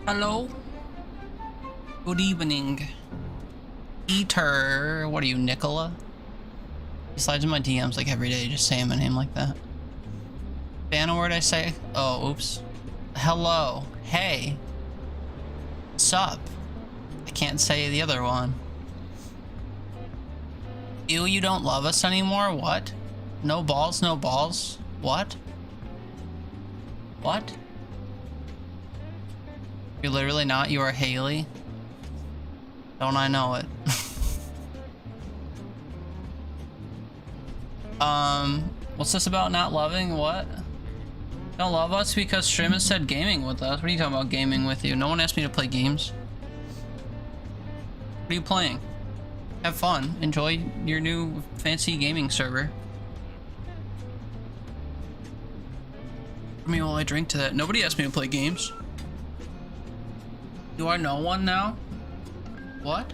Hello. Good evening. Eater. What are you, Nicola? He slides in my DMs like every day, just saying my name like that. Banner word I say? Oh, oops. Hello. Hey. Sup? I can't say the other one. You don't love us anymore? What? No balls, no balls? What? What? You're literally not. You are Haley. Don't I know it? What's this about not loving? What? Don't love us because Stream has said gaming with us. What are you talking about gaming with you? No one asked me to play games. What are you playing? Have fun. Enjoy your new fancy gaming server. I mean, while I drink to that. Nobody asked me to play games. You are no one now? What?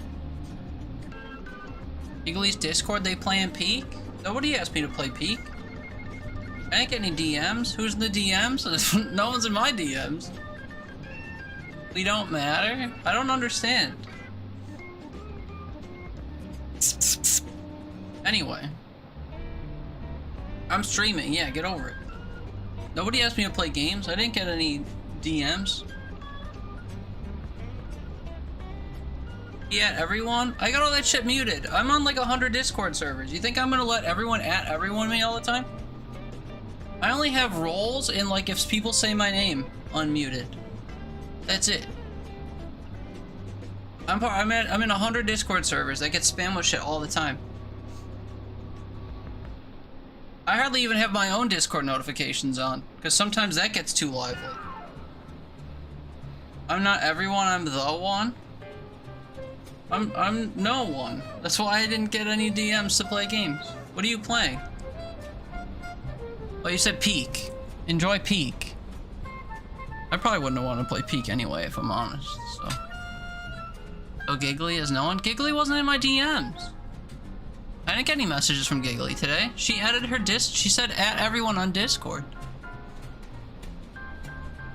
Giggly's Discord, they play in Peak? Nobody asked me to play Peak. I didn't get any DMs. Who's in the DMs? No one's in my DMs. We don't matter? I don't understand. Anyway. I'm streaming, yeah, get over it. Nobody asked me to play games. I didn't get any DMs. Yeah, everyone? I got all that shit muted. I'm on like 100 Discord servers. You think I'm gonna let everyone at everyone me all the time? I only have roles and like if people say my name, unmuted. That's it. I'm in 100 Discord servers that get spammed with shit all the time. I hardly even have my own Discord notifications on, because sometimes that gets too lively. I'm not everyone, I'm the one. I'm no one. That's why I didn't get any DMs to play games. What are you playing? Oh, you said Peak. Enjoy Peak. I probably wouldn't want to play Peak anyway, if I'm honest, so. Oh, Giggly is no one? Giggly wasn't in my DMs. I didn't get any messages from Giggly today. She added her she said at everyone on Discord.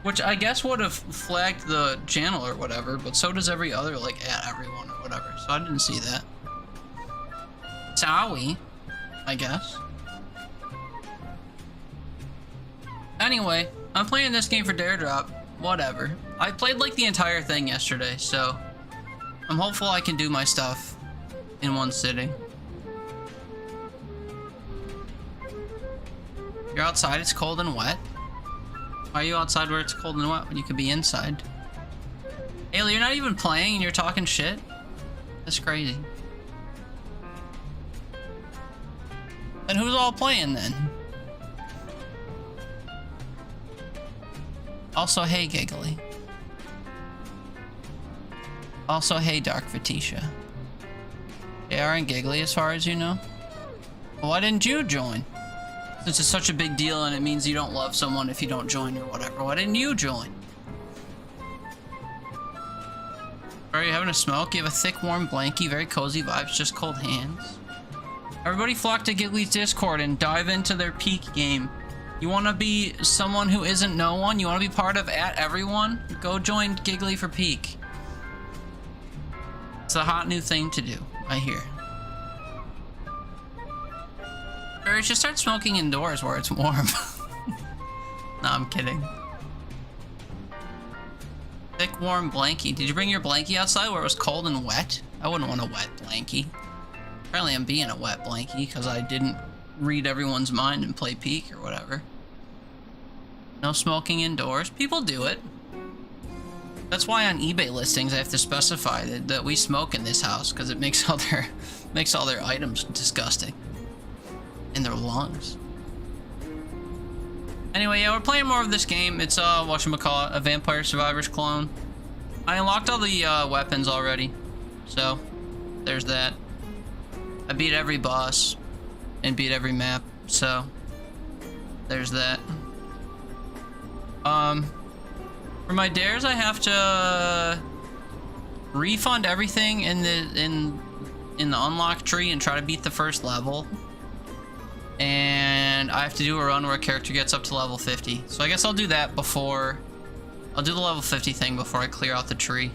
Which I guess would have flagged the channel or whatever, but so does every other, like, at everyone or whatever, so I didn't see that. Sorry, I guess. Anyway, I'm playing this game for Dare Drop. Whatever. I played, like, the entire thing yesterday, so I'm hopeful I can do my stuff in one sitting. You're outside, it's cold and wet. Why are you outside where it's cold and wet when you could be inside? Haley, you're not even playing and you're talking shit? That's crazy. Then who's all playing then? Also, hey Giggly. Also, hey Dark Fatisha. They aren't Giggly as far as you know? Well, why didn't you join? Since it's such a big deal and it means you don't love someone if you don't join or whatever. Why didn't you join? Are you having a smoke? You have a thick, warm blankie, very cozy vibes, just cold hands. Everybody flock to Giggly's Discord and dive into their Peak game. You want to be someone who isn't no one? You want to be part of at everyone? Go join Giggly for Peak. It's a hot new thing to do, I hear. Or just start smoking indoors where it's warm. No, I'm kidding. Thick, warm blankie. Did you bring your blankie outside where it was cold and wet? I wouldn't want a wet blankie. Apparently I'm being a wet blankie because I didn't read everyone's mind and play Peak or whatever. No smoking indoors. People do it. That's why on eBay listings I have to specify that we smoke in this house because it makes all their items disgusting. In their lungs. Anyway, yeah, we're playing more of this game. It's whatchamacallit, a Vampire Survivors clone. I unlocked all the weapons already, so there's that. I beat every boss and beat every map, so there's that. For my dares, I have to refund everything in the unlock tree and try to beat the first level. And I have to do a run where a character gets up to level 50. So I guess I'll do that before I'll do the level 50 thing before I clear out the tree.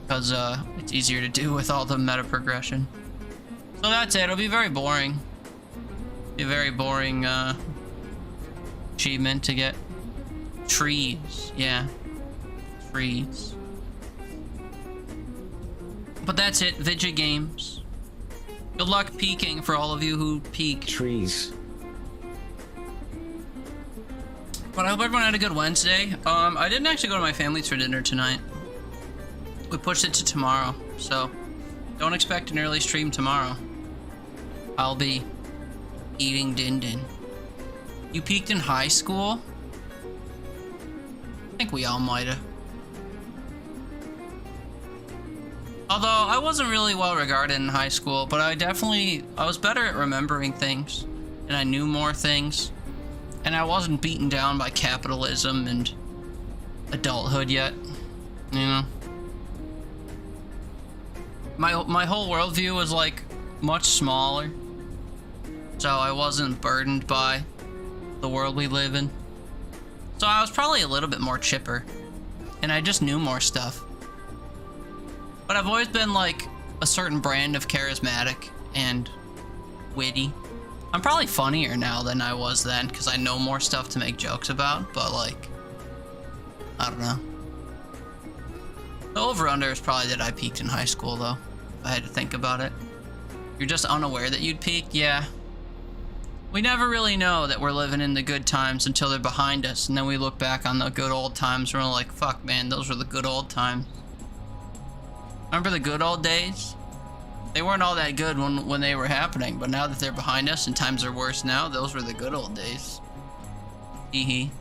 Because it's easier to do with all the meta progression. So that's it. It'll be very boring. Be a very boring achievement to get. Trees. Yeah. Trees. But that's it. Vidya Games. Good luck peeking for all of you who peek. Trees. But I hope everyone had a good Wednesday. I didn't actually go to my family's for dinner tonight. We pushed it to tomorrow, so don't expect an early stream tomorrow. I'll be eating din din. You peaked in high school? I think we all might've. Although I wasn't really well regarded in high school, but I was better at remembering things, and I knew more things. And I wasn't beaten down by capitalism and adulthood yet, you know? My whole worldview was like much smaller, so I wasn't burdened by the world we live in. So I was probably a little bit more chipper, and I just knew more stuff. But I've always been like a certain brand of charismatic and witty. I'm probably funnier now than I was then, because I know more stuff to make jokes about, but like, I don't know. The over-under is probably that I peaked in high school, though, if I had to think about it. You're just unaware that you'd peak? Yeah. We never really know that we're living in the good times until they're behind us, and then we look back on the good old times and we're like, fuck, man, those were the good old times. Remember the good old days? They weren't all that good when they were happening, but now that they're behind us and times are worse now, those were the good old days. Hee hee.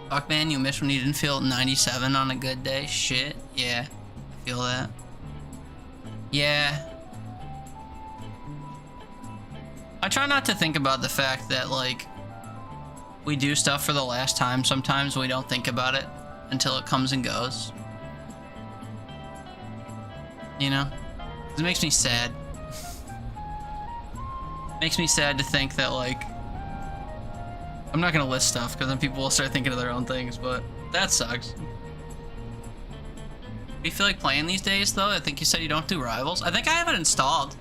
Fuck, man, you miss when you didn't feel 97 on a good day? Shit, yeah, I feel that. Yeah. I try not to think about the fact that, like, we do stuff for the last time. Sometimes we don't think about it until it comes and goes. You know? It makes me sad. Makes me sad to think that, like, I'm not gonna list stuff because then people will start thinking of their own things, but that sucks. Do you feel like playing these days, though? I think you said you don't do Rivals. I think I have it installed.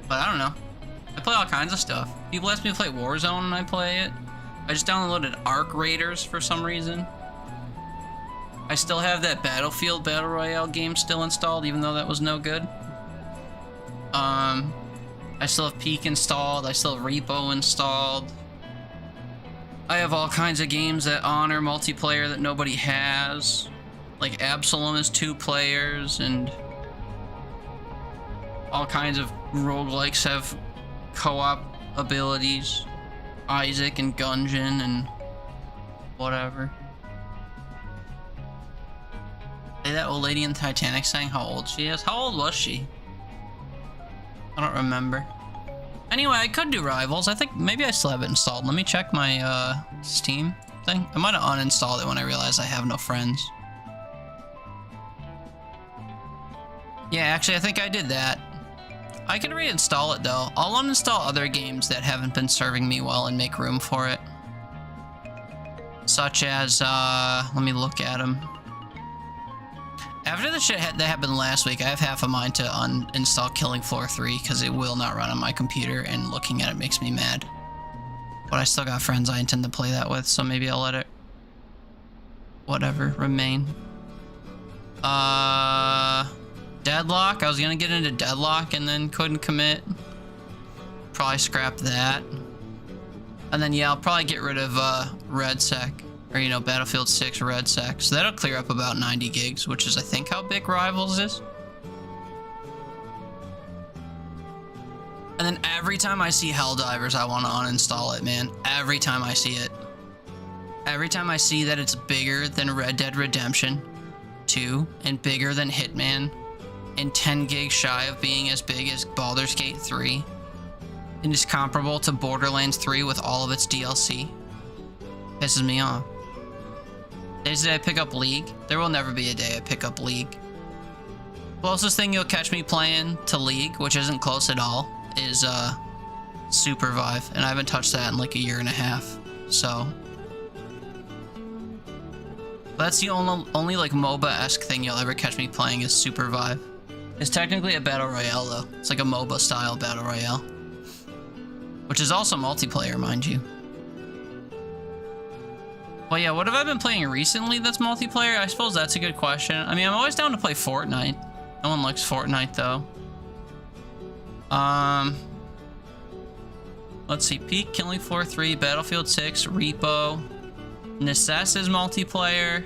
But I don't know. I play all kinds of stuff. People ask me to play Warzone and I play it. I just downloaded Arc Raiders for some reason. I still have that Battlefield Battle Royale game still installed, even though that was no good. I still have Peak installed. I still have Repo installed. I have all kinds of games that honor multiplayer that nobody has. Like Absalom is 2 players, and all kinds of roguelikes have co-op abilities. Isaac and Gungeon and whatever. Hey, that old lady in Titanic saying how old she is. How old was she? I don't remember. Anyway, I could do Rivals. I think maybe I still have it installed. Let me check my Steam thing. I might have uninstalled it when I realized I have no friends. Yeah, actually, I think I did that. I can reinstall it though. I'll uninstall other games that haven't been serving me well and make room for it. Such as, let me look at them. After the shit that happened last week, I have half a mind to uninstall Killing Floor 3 because it will not run on my computer and looking at it makes me mad. But I still got friends I intend to play that with, so maybe I'll let it, whatever, remain. Deadlock. I was gonna get into Deadlock and then couldn't commit. Probably scrap that. And then, yeah, I'll probably get rid of RedSec. Or, you know, Battlefield 6 RedSec. So that'll clear up about 90 gigs, which is, I think, how big Rivals is. And then every time I see Helldivers, I want to uninstall it, man. Every time I see it. Every time I see that it's bigger than Red Dead Redemption 2 and bigger than Hitman and 10 gigs shy of being as big as Baldur's Gate 3 and is comparable to Borderlands 3 with all of its DLC. Pisses me off. Days that I pick up League? There will never be a day I pick up League. Closest thing you'll catch me playing to League, which isn't close at all, is Supervive, and I haven't touched that in like a year and a half. So that's the only like MOBA-esque thing you'll ever catch me playing is Supervive. It's technically a battle royale though. It's like a MOBA style battle royale, which is also multiplayer, mind you. Well, yeah, what have I been playing recently that's multiplayer? I suppose that's a good question. I mean, I'm always down to play Fortnite. No one likes Fortnite though. Let's see, Peak, Killing Floor 3, Battlefield 6, Repo, Necess is multiplayer,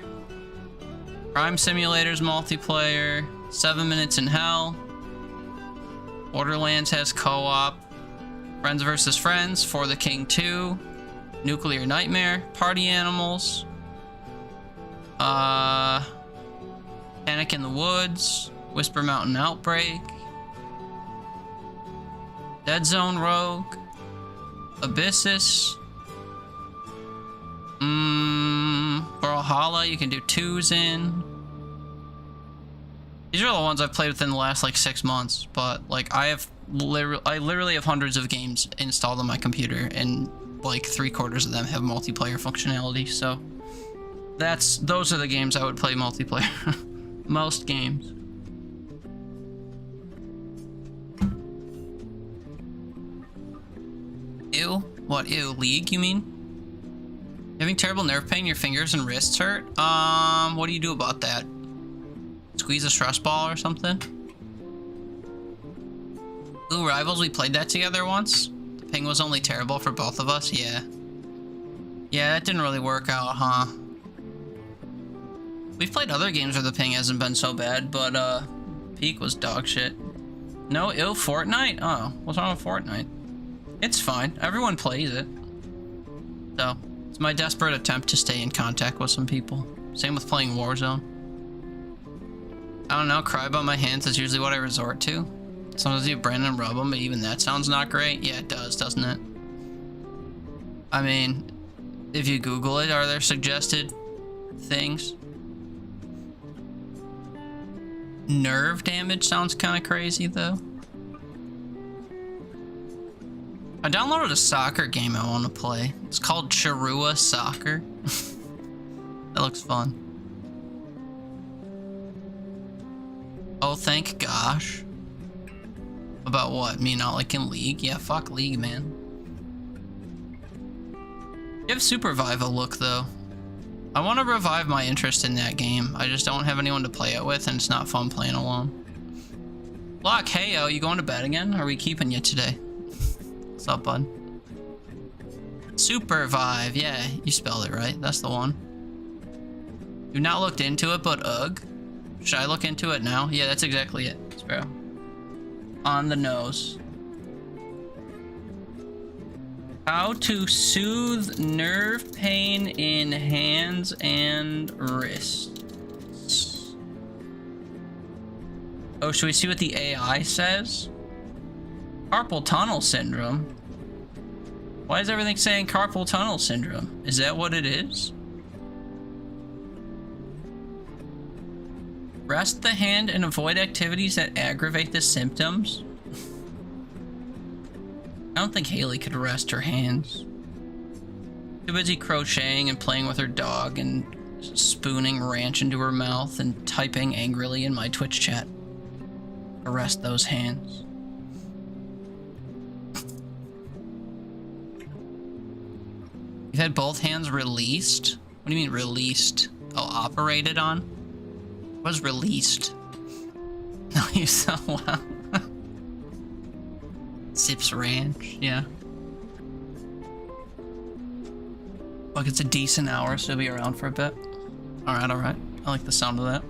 Crime Simulator's multiplayer, 7 Minutes in Hell, Borderlands has co-op, Friends vs. Friends, For the King 2, Nuclear Nightmare, Party Animals, Panic in the Woods, Whisper Mountain Outbreak, Dead Zone Rogue, Abyssus, Brawlhalla, you can do 2s in. These are the ones I've played within the last like 6 months, but like I literally have hundreds of games installed on my computer, and like 3/4 of them have multiplayer functionality. So those are the games I would play multiplayer. Most games. Ew. What? Ew. League, you mean? Having terrible nerve pain, your fingers and wrists hurt? What do you do about that? Squeeze a stress ball or something? Ooh, Rivals, we played that together once. The ping was only terrible for both of us, yeah. Yeah, that didn't really work out, huh? We've played other games where the ping hasn't been so bad, but, Peak was dog shit. No, ill Fortnite? Oh, what's wrong with Fortnite? It's fine. Everyone plays it. So, it's my desperate attempt to stay in contact with some people. Same with playing Warzone. I don't know, cry about my hands is usually what I resort to. Sometimes you Brandon rub them, but even that sounds not great. Yeah, it does, doesn't it? I mean, if you Google it, are there suggested things? Nerve damage sounds kind of crazy, though. I downloaded a soccer game I want to play. It's called Charua Soccer. That looks fun. Oh, thank gosh. About what? Me not liking League? Yeah, fuck League, man. Give Supervive a look, though. I want to revive my interest in that game. I just don't have anyone to play it with, and it's not fun playing alone. Lock, hey-o, you going to bed again? Or are we keeping you today? What's up, bud? Supervive, yeah, you spelled it right. That's the one. You've not looked into it, but ugh. Should I look into it now? Yeah, that's exactly it, Sparrow. On the nose. How to soothe nerve pain in hands and wrists. Oh, should we see what the AI says? Carpal tunnel syndrome. Why is everything saying carpal tunnel syndrome? Is that what it is? Rest the hand and avoid activities that aggravate the symptoms. I don't think Haley could rest her hands. Too busy crocheting and playing with her dog and spooning ranch into her mouth and typing angrily in my Twitch chat. Rest those hands. You've had both hands released? What do you mean released? Oh, operated on? What is released? No, you so well. Sips Ranch, yeah. Look, it's a decent hour, so it'll be around for a bit. Alright, alright. I like the sound of that.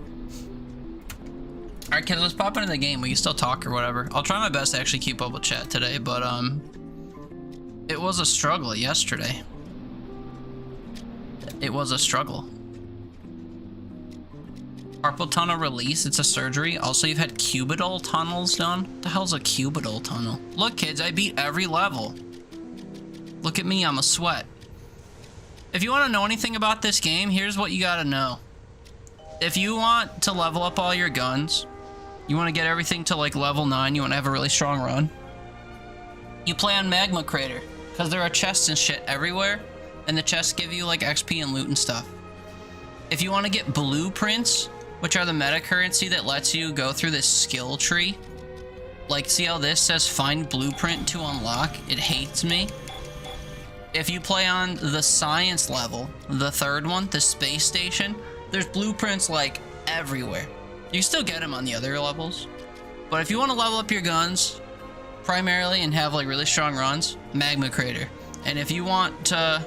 Alright, kids, let's pop into the game. We can still talk or whatever. I'll try my best to actually keep up with chat today, but, it was a struggle yesterday. It was a struggle. Carpal tunnel release, it's a surgery. Also, you've had cubital tunnels done. What the hell's a cubital tunnel? Look, kids, I beat every level. Look at me, I'm a sweat. If you want to know anything about this game, here's what you gotta know. If you want to level up all your guns, you want to get everything to like level 9, you want to have a really strong run, you play on Magma Crater, because there are chests and shit everywhere, and the chests give you like XP and loot and stuff. If you want to get blueprints, which are the meta currency that lets you go through this skill tree, like see how this says find blueprint to unlock? It hates me. If you play on the science level, the third one, the space station, there's blueprints like everywhere. You still get them on the other levels, but if you want to level up your guns primarily and have like really strong runs, Magma Crater. And if you want to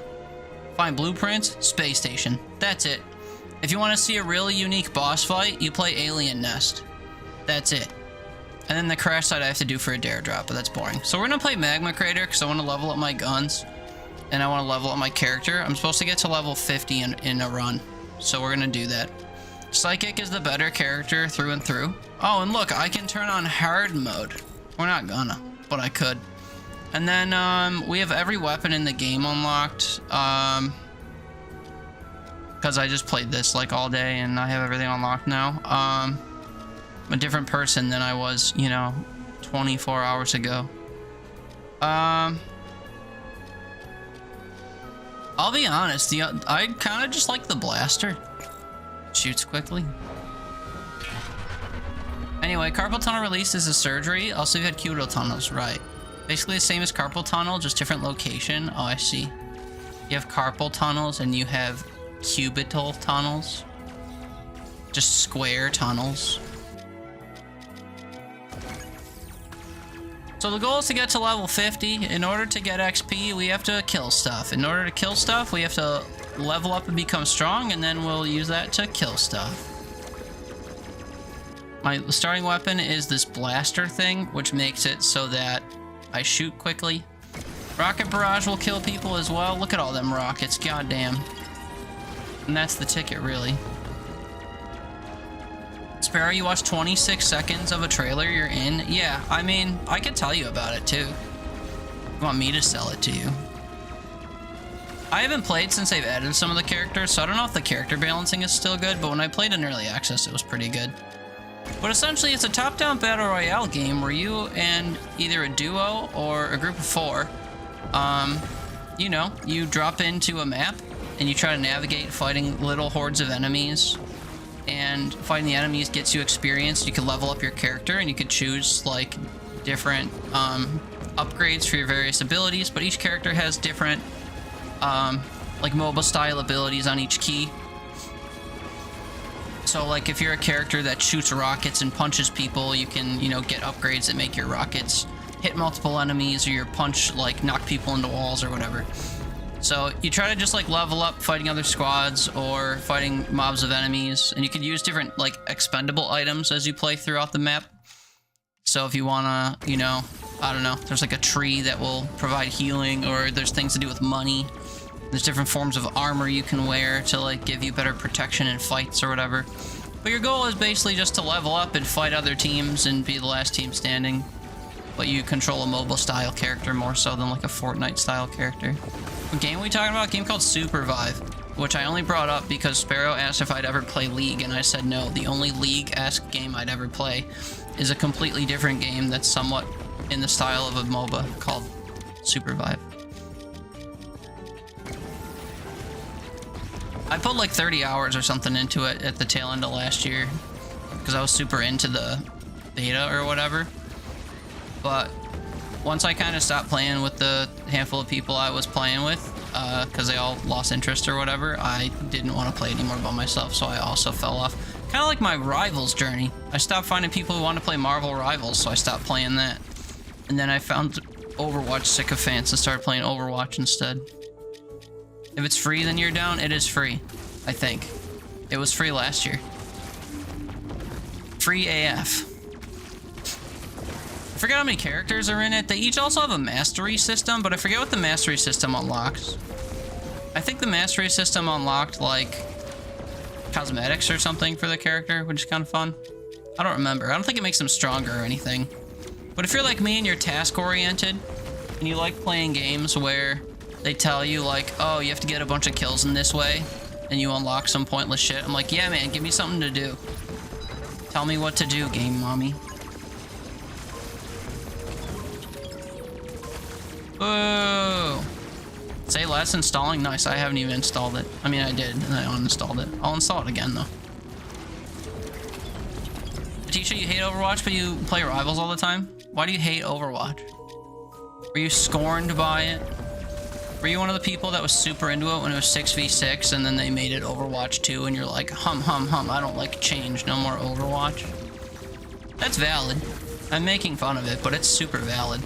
find blueprints, space station. That's it. If you want to see a really unique boss fight, you play Alien Nest. That's it. And then the crash site I have to do for a dare drop, but that's boring. So we're gonna play Magma Crater because I want to level up my guns and I want to level up my character. I'm supposed to get to level 50 in a run, so we're gonna do that. Psychic is the better character through and through. Oh, and look, I can turn on hard mode. We're not gonna, but I could. And then we have every weapon in the game unlocked. Because I just played this like all day and I have everything unlocked now. I'm a different person than I was, you know, 24 hours ago. I'll be honest, I kind of just like the blaster. Shoots quickly. Anyway, carpal tunnel release is a surgery. Also, you had cubital tunnels, right? Basically the same as carpal tunnel, just different location. Oh, I see. You have carpal tunnels and you have cubital tunnels. Just square tunnels. So the goal is to get to level 50. In order to get XP, we have to kill stuff. In order to kill stuff, we have to level up and become strong, and then we'll use that to kill stuff. My starting weapon is this blaster thing, which makes it so that I shoot quickly. Rocket barrage will kill people as well. Look at all them rockets, goddamn. And that's the ticket, really. Sparrow, you watched 26 seconds of a trailer you're in? Yeah, I mean, I could tell you about it too. You want me to sell it to you? I haven't played since they've added some of the characters, so I don't know if the character balancing is still good, but when I played in early access, it was pretty good. But essentially, it's a top-down battle royale game where you and either a duo or a group of 4, you know, you drop into a map and you try to navigate fighting little hordes of enemies. And fighting the enemies gets you experience. You can level up your character and you can choose like different upgrades for your various abilities, but each character has different like MOBA style abilities on each key. So like if you're a character that shoots rockets and punches people, you can, you know, get upgrades that make your rockets hit multiple enemies, or your punch like knock people into walls or whatever. So you try to just like level up fighting other squads or fighting mobs of enemies, and you can use different like expendable items as you play throughout the map. So if you wanna, you know, I don't know, there's like a tree that will provide healing, or there's things to do with money. There's different forms of armor you can wear to like give you better protection in fights or whatever. But your goal is basically just to level up and fight other teams and be the last team standing. But you control a mobile style character more so than like a Fortnite style character. What game are we talking about? A game called Supervive, which I only brought up because Sparrow asked if I'd ever play League, and I said no. The only League-esque game I'd ever play is a completely different game that's somewhat in the style of a MOBA called Supervive. I put like 30 hours or something into it at the tail end of last year because I was super into the beta or whatever. But once I kind of stopped playing with the handful of people I was playing with, because they all lost interest or whatever, I didn't want to play anymore by myself, so I also fell off. Kind of like my Rivals journey. I stopped finding people who want to play Marvel Rivals, so I stopped playing that. And then I found Overwatch sycophants and started playing Overwatch instead. If it's free, then you're down. It is free, I think. It was free last year. Free AF. I forget how many characters are in it. They each also have a mastery system, but I forget what the mastery system unlocks. I think the mastery system unlocked like cosmetics or something for the character, which is kind of fun. I don't remember. I don't think it makes them stronger or anything. But if you're like me and you're task oriented and you like playing games where they tell you like, oh, you have to get a bunch of kills in this way and you unlock some pointless shit, I'm like, yeah, man, give me something to do. Tell me what to do, game mommy. Whoa. Say less installing? Nice, I haven't even installed it. I mean, I did, and I uninstalled it. I'll install it again, though. Teacher, you hate Overwatch, but you play Rivals all the time? Why do you hate Overwatch? Were you scorned by it? Were you one of the people that was super into it when it was 6v6 and then they made it Overwatch 2 and you're like, hum, I don't like change, no more Overwatch? That's valid. I'm making fun of it, but it's super valid.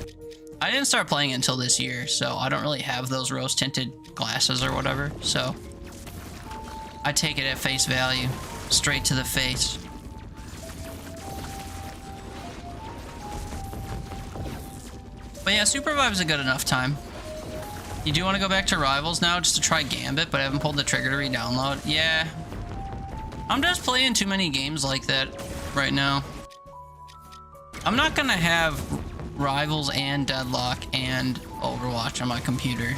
I didn't start playing it until this year, so I don't really have those rose-tinted glasses or whatever, so I take it at face value, straight to the face. But yeah, Supervive's a good enough time. You do want to go back to Rivals now just to try Gambit, but I haven't pulled the trigger to re-download. Yeah. I'm just playing too many games like that right now. I'm not gonna have Rivals and Deadlock and Overwatch on my computer.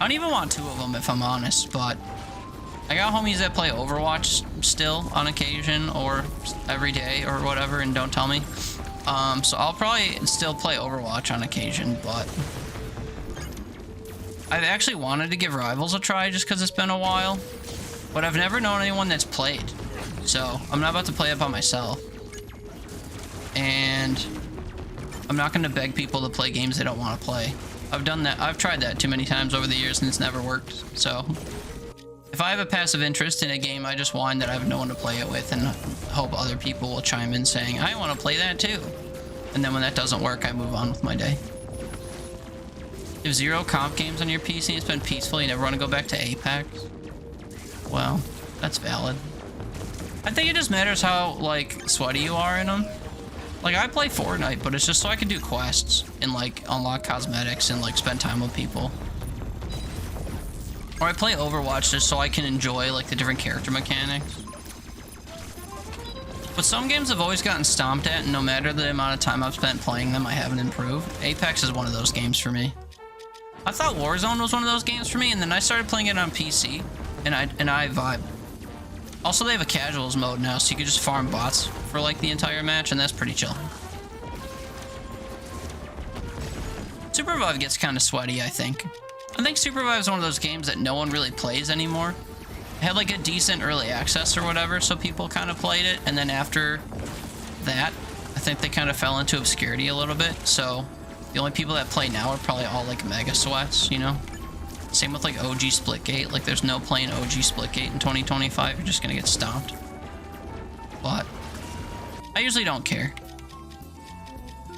I don't even want two of them if I'm honest, but I got homies that play Overwatch still on occasion or every day or whatever and don't tell me. So I'll probably still play Overwatch on occasion, but I've actually wanted to give Rivals a try just because it's been a while, but I've never known anyone that's played, so I'm not about to play it by myself. And I'm not going to beg people to play games they don't want to play. I've done that. I've tried that too many times over the years and it's never worked. So if I have a passive interest in a game, I just whine that I have no one to play it with and hope other people will chime in saying, I want to play that too. And then when that doesn't work, I move on with my day. You have 0 comp games on your PC, it's been peaceful, you never want to go back to Apex? Well, that's valid. I think it just matters how, like, sweaty you are in them. Like, I play Fortnite, but it's just so I can do quests and, like, unlock cosmetics and, like, spend time with people. Or I play Overwatch just so I can enjoy, like, the different character mechanics. But some games have always gotten stomped at, and no matter the amount of time I've spent playing them, I haven't improved. Apex is one of those games for me. I thought Warzone was one of those games for me, and then I started playing it on PC, and I vibe. Also, they have a casuals mode now, so you can just farm bots for like the entire match, and that's pretty chill. Supervive gets kind of sweaty, I think. I think Supervive is one of those games that no one really plays anymore. It had like a decent early access or whatever, so people kind of played it, and then after that, I think they kind of fell into obscurity a little bit, so the only people that play now are probably all like mega sweats, you know? Same with like OG Splitgate, like there's no playing OG Splitgate in 2025, you're just gonna get stomped. But I usually don't care.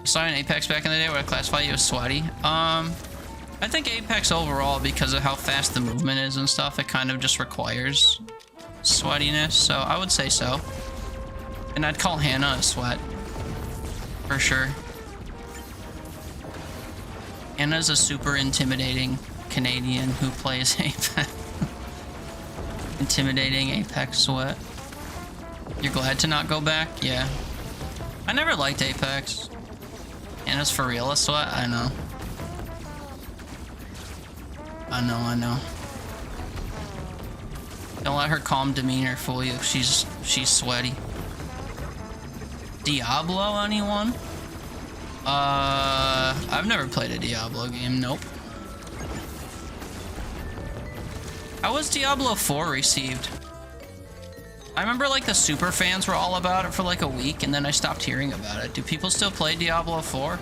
I saw an Apex back in the day where I classify you as sweaty. I think Apex overall, because of how fast the movement is and stuff, it kind of just requires sweatiness, so I would say so. And I'd call Hannah a sweat, for sure. Hannah's a super intimidating Canadian who plays Apex. Intimidating Apex sweat. You're glad to not go back? Yeah. I never liked Apex. Hannah's for real a sweat? I know. I know. Don't let her calm demeanor fool you. She's sweaty. Diablo, anyone? I've never played a Diablo game, nope. How was Diablo 4 received? I remember like the super fans were all about it for like a week and then I stopped hearing about it. Do people still play Diablo 4?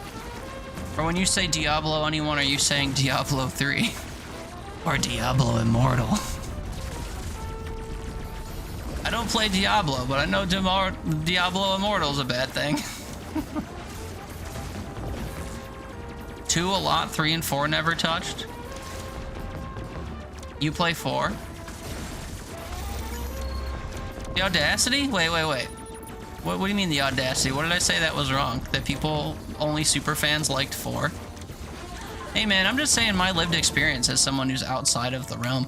Or when you say Diablo anyone, are you saying Diablo 3? Or Diablo Immortal? I don't play Diablo, but I know Diablo Immortal is a bad thing. 2 a lot, 3 and 4 never touched. You play 4? The Audacity? Wait. What do you mean the Audacity? What did I say that was wrong? That people, only super fans liked 4? Hey man, I'm just saying my lived experience as someone who's outside of the realm.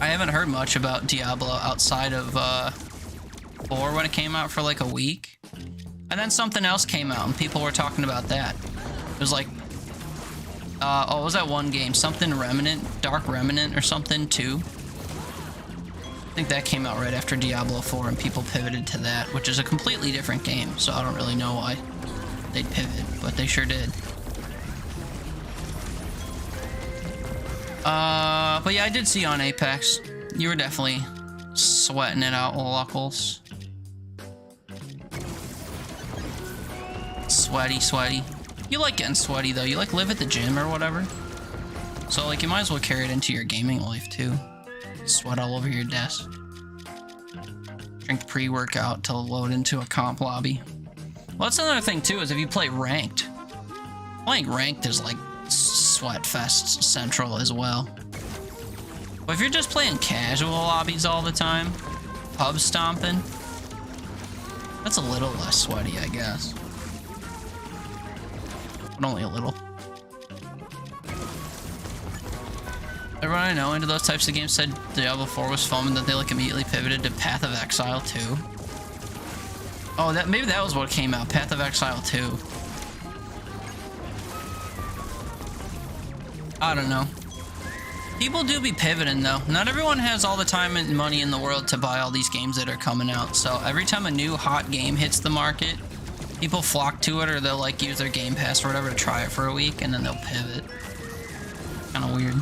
I haven't heard much about Diablo outside of 4 when it came out for like a week. And then something else came out and people were talking about that. It was like, what was that one game? Something Remnant, Dark Remnant or something 2. I think that came out right after Diablo 4 and people pivoted to that, which is a completely different game, so I don't really know why they'd pivot, but they sure did. But yeah, I did see you on Apex. You were definitely sweating it out, Luckles. Sweaty, sweaty. You like getting sweaty though. You like live at the gym or whatever. So like you might as well carry it into your gaming life too. Sweat all over your desk. Drink pre-workout to load into a comp lobby. Well, that's another thing too, is if you play ranked. Playing ranked is like sweat fest central as well. But if you're just playing casual lobbies all the time, pub stomping, that's a little less sweaty, I guess. But only a little. Everyone I know into those types of games said Diablo 4 was fun and that they like immediately pivoted to Path of Exile 2. Oh, maybe that was what came out, Path of Exile 2. I don't know. People do be pivoting though. Not everyone has all the time and money in the world to buy all these games that are coming out. So every time a new hot game hits the market, people flock to it, or they'll like use their Game Pass or whatever to try it for a week and then they'll pivot. Kind of weird.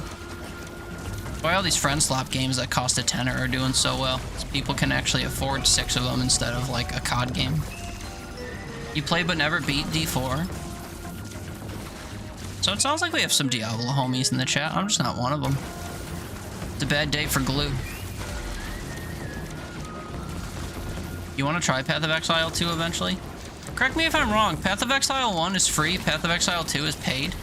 Why all these friend slap games that cost a tenner are doing so well? So people can actually afford 6 of them instead of like a COD game. You play but never beat D4. So it sounds like we have some Diablo homies in the chat. I'm just not one of them. It's a bad day for glue. You want to try Path of Exile 2 eventually? Correct me if I'm wrong. Path of Exile 1 is free. Path of Exile 2 is paid.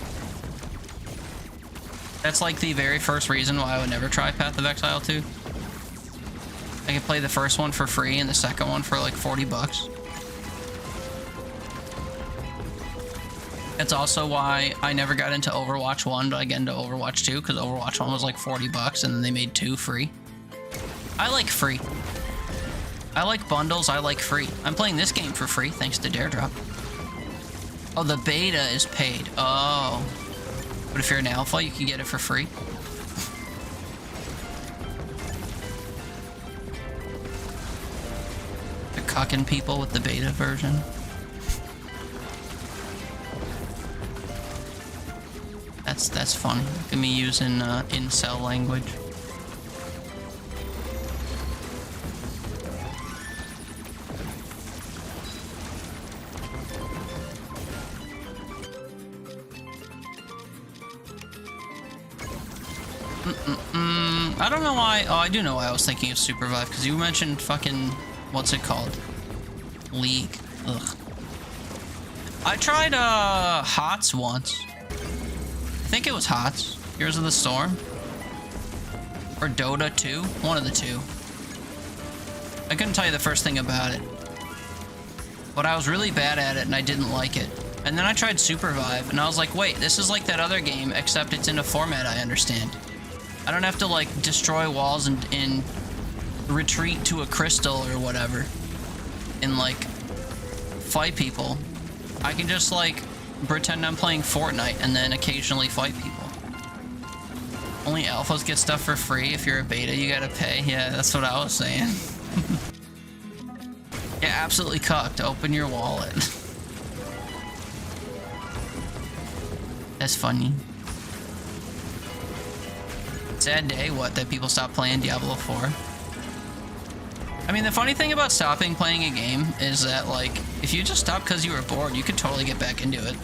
That's like the very first reason why I would never try Path of Exile 2. I could play the first one for free and the second one for like 40 bucks. That's also why I never got into Overwatch 1, but I get into Overwatch 2, because Overwatch 1 was like 40 bucks and then they made 2 free. I like free. I like bundles, I like free. I'm playing this game for free, thanks to Daredrop. Oh, the beta is paid. Oh. But if you're an alpha, you can get it for free. They're cucking people with the beta version. That's funny. Look at me using incel language. I don't know why. Oh, I do know why I was thinking of Supervive, because you mentioned fucking, what's it called? League. Ugh. I tried HOTS once. I think it was HOTS. Heroes of the Storm. Or Dota 2. One of the two. I couldn't tell you the first thing about it. But I was really bad at it and I didn't like it. And then I tried Supervive and I was like, wait, this is like that other game, except it's in a format I understand. I don't have to like destroy walls and retreat to a crystal or whatever and like fight people. I can just like pretend I'm playing Fortnite and then occasionally fight people. Only alphas get stuff for free. If you're a beta, you gotta pay. Yeah, that's what I was saying. Yeah, absolutely cucked. Open your wallet. That's funny. Sad day, what, that people stopped playing Diablo 4? I mean, the funny thing about stopping playing a game is that, like, if you just stop because you were bored, you could totally get back into it.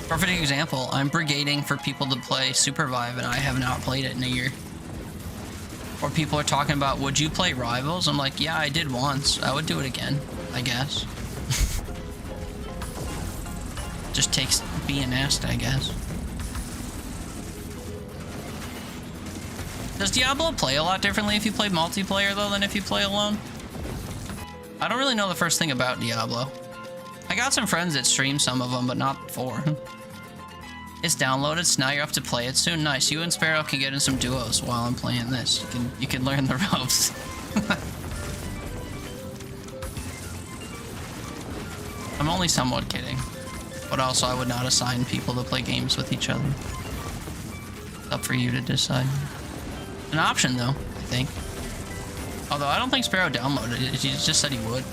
Perfect example, I'm brigading for people to play Supervive and I have not played it in a year. Or people are talking about, would you play Rivals? I'm like, yeah, I did once. I would do it again, I guess. Just takes being asked, I guess. Does Diablo play a lot differently if you play multiplayer, though, than if you play alone? I don't really know the first thing about Diablo. I got some friends that stream some of them, but not 4. It's downloaded, so now you're up to play it soon. Nice. You and Sparrow can get in some duos while I'm playing this. You can learn the ropes. I'm only somewhat kidding. But also, I would not assign people to play games with each other. It's up for you to decide. An option, though, I think. Although, I don't think Sparrow downloaded it. He just said he would.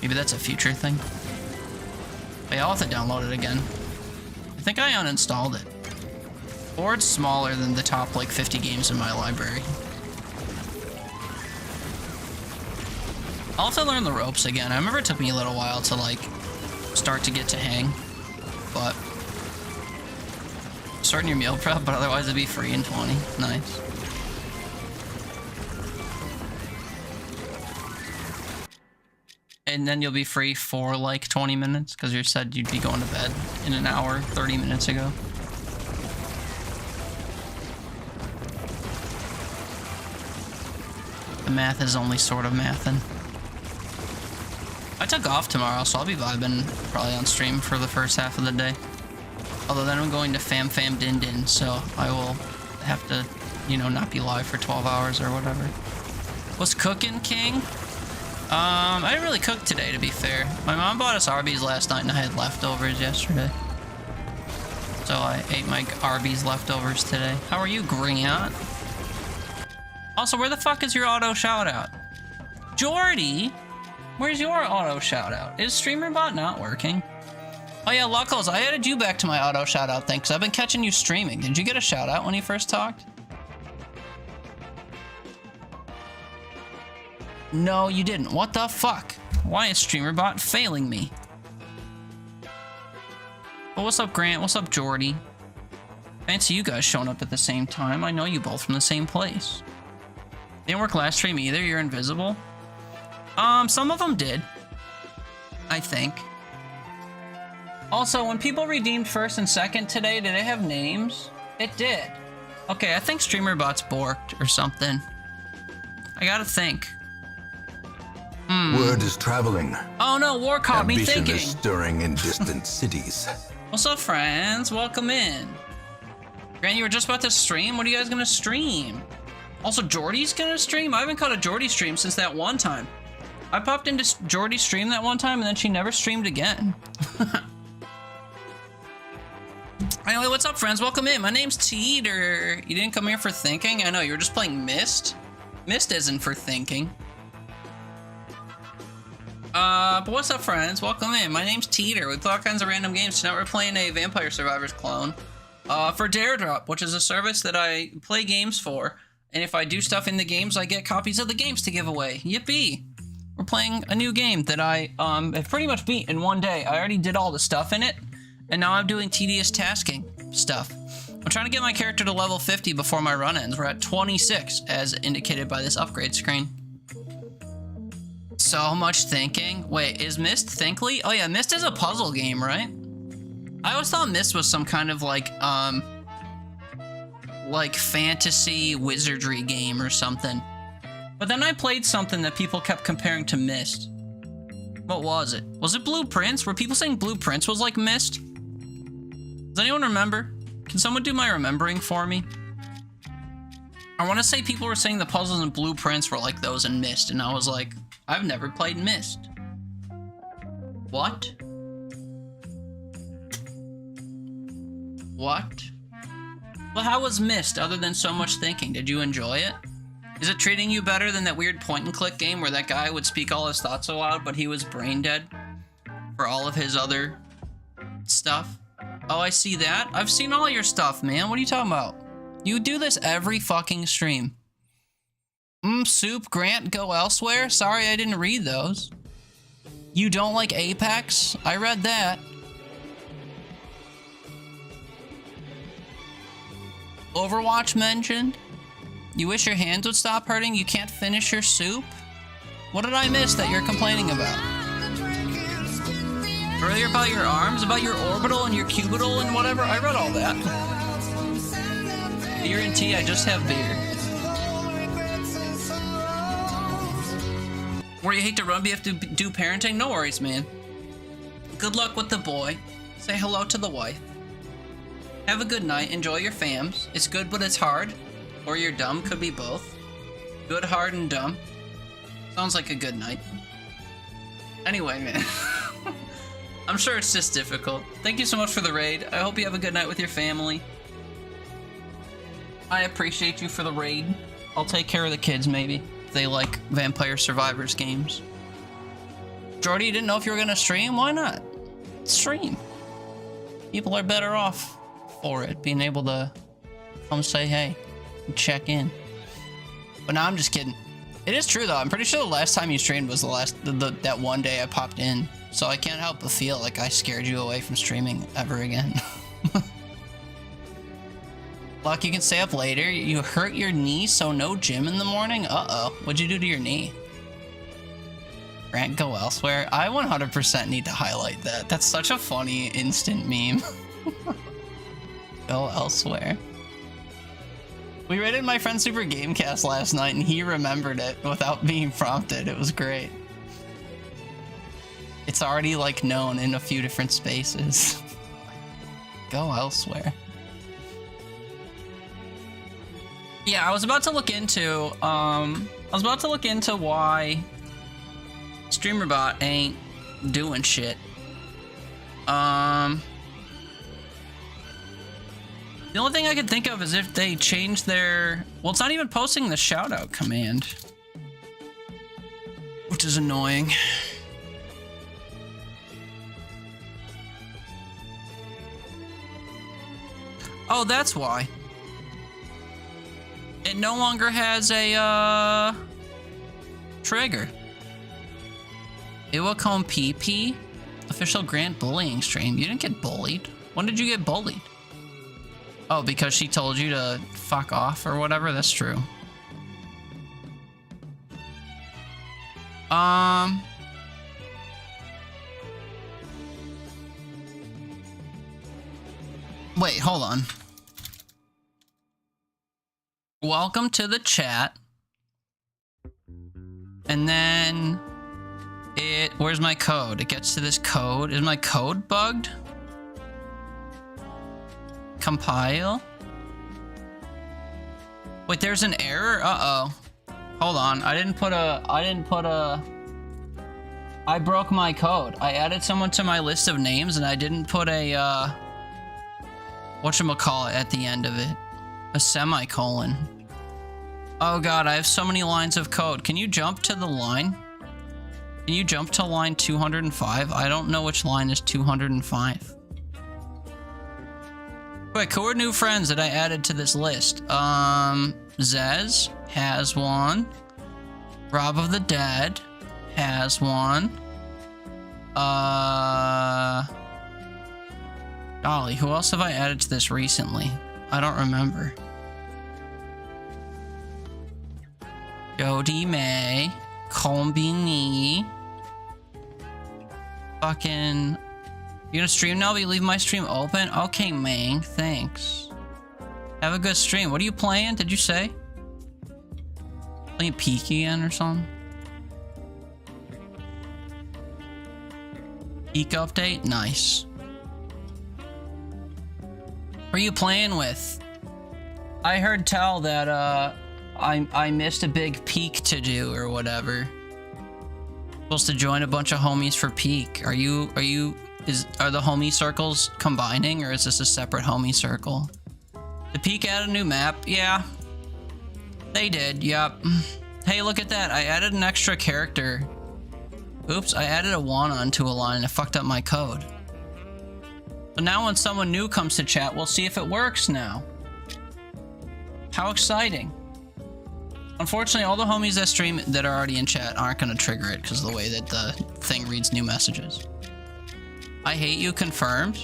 Maybe that's a future thing. But yeah, I'll have to download it again. I think I uninstalled it. Or it's smaller than the top, like, 50 games in my library. I'll have to learn the ropes again. I remember it took me a little while to, like, start to get to hang. But... starting your meal prep, but otherwise it'd be free in 20. Nice. And then you'll be free for like 20 minutes because you said you'd be going to bed in an hour 30 minutes ago. The math is only sort of mathin'. I took off tomorrow, so I'll be vibing probably on stream for the first half of the day. Although then I'm going to Fam Fam Din Din, so I will have to, you know, not be live for 12 hours or whatever. What's cooking, King? I didn't really cook today, to be fair. My mom bought us Arby's last night and I had leftovers yesterday. So I ate my Arby's leftovers today. How are you, Grant? Also, where the fuck is your auto shoutout? Jordy? Where's your auto shoutout? Is StreamerBot not working? Oh yeah, Luckles, I added you back to my auto shoutout thing because I've been catching you streaming. Did you get a shoutout when you first talked? No, you didn't. What the fuck? Why is StreamerBot failing me? Well, what's up, Grant? What's up, Jordy? Fancy you guys showing up at the same time. I know you both from the same place. Didn't work last stream either. You're invisible. Some of them did. I think. Also, when people redeemed first and second today, did it have names? It did. Okay, I think StreamerBot's borked or something. I gotta think. Word is traveling. Oh no, war caught me thinking. Ambition is stirring in distant cities. What's up, friends? Welcome in. Grant, you were just about to stream? What are you guys gonna stream? Also, Jordy's gonna stream? I haven't caught a Jordy stream since that one time. I popped into Jordy's stream that one time and then she never streamed again. Anyway, what's up, friends? Welcome in. My name's Teeter. You didn't come here for thinking? I know, you were just playing Myst. Myst isn't for thinking. But what's up, friends? Welcome in. My name's Teeter. We play all kinds of random games. Tonight we're playing a Vampire Survivors clone. For Dare Drop, which is a service that I play games for. And if I do stuff in the games, I get copies of the games to give away. Yippee! We're playing a new game that I have pretty much beat in one day. I already did all the stuff in it. And now I'm doing tedious tasking stuff. I'm trying to get my character to level 50 before my run ends. We're at 26, as indicated by this upgrade screen. So much thinking. Wait, is Myst Thinkly? Oh yeah, Myst is a puzzle game, right? I always thought Myst was some kind of like fantasy wizardry game or something. But then I played something that people kept comparing to Myst. What was it? Was it Blue Prince? Were people saying Blue Prince was like Myst? Does anyone remember? Can someone do my remembering for me? I want to say people were saying the puzzles in Blue Prince were like those in Myst, and I was like, I've never played Myst. What? What? Well, how was Myst other than so much thinking? Did you enjoy it? Is it treating you better than that weird point-and-click game where that guy would speak all his thoughts aloud, but he was brain dead for all of his other stuff? Oh, I see that. I've seen all your stuff, man. What are you talking about? You do this every fucking stream. Soup, Grant, go elsewhere? Sorry, I didn't read those. You don't like Apex? I read that. Overwatch mentioned? You wish your hands would stop hurting? You can't finish your soup? What did I miss that you're complaining about? Earlier about your arms? About your orbital and your cubital and whatever? I read all that. Beer and tea, I just have beer. Where you hate to run, but you have to do parenting? No worries, man. Good luck with the boy. Say hello to the wife. Have a good night. Enjoy your fams. It's good, but it's hard. Or you're dumb. Could be both. Good, hard, and dumb. Sounds like a good night. Anyway, man. I'm sure it's just difficult. Thank you so much for the raid. I hope you have a good night with your family. I appreciate you for the raid. I'll take care of the kids, maybe. If they like Vampire Survivors games. Jordy, you didn't know if you were gonna stream? Why not? Stream. People are better off for it, being able to come say hey and check in. But no, I'm just kidding. It is true though. I'm pretty sure the last time you streamed was that one day I popped in. So I can't help but feel like I scared you away from streaming ever again. Luck, you can stay up later. You hurt your knee, so no gym in the morning? Uh-oh. What'd you do to your knee? Grant, go elsewhere. I 100% need to highlight that. That's such a funny instant meme. Go elsewhere. We rated my friend Super Gamecast last night and he remembered it without being prompted. It was great. It's already like known in a few different spaces. Go elsewhere. Yeah, I was about to look into why StreamerBot ain't doing shit. The only thing I could think of is if they change their... Well, it's not even posting the shoutout command, which is annoying. Oh, that's why. It no longer has a, trigger. Iwacom PP? Official Grant bullying stream. You didn't get bullied. When did you get bullied? Oh, because she told you to fuck off or whatever? That's true. Wait, hold on. Welcome to the chat. And then where's my code? It gets to this code. Is my code bugged? Compile. Wait, there's an error? Uh-oh. Hold on. I broke my code. I added someone to my list of names and I didn't put a, whatchamacallit at the end of it. A semicolon. Oh god, I have so many lines of code. Can you jump to the line? Can you jump to line 205? I don't know which line is 205. Wait, who are new friends that I added to this list? Zez has one. Rob of the Dead has one. Golly, who else have I added to this recently? I don't remember. Jody May, Combini. Fucking... You gonna stream now? Will you leave my stream open? Okay, Mang, thanks. Have a good stream. What are you playing? Did you say? Playing Peak again or something? Peak update? Nice. Who are you playing with? I heard tell that I missed a big peak to do or whatever. Supposed to join a bunch of homies for peak. Are the homie circles combining or is this a separate homie circle? The peak added a new map? Yeah. They did, yup. Hey, look at that. I added an extra character. Oops, I added a 1 onto a line and it fucked up my code. So now when someone new comes to chat, we'll see if it works now. How exciting. Unfortunately, all the homies that stream that are already in chat aren't going to trigger it because of the way that the thing reads new messages. I hate you confirmed?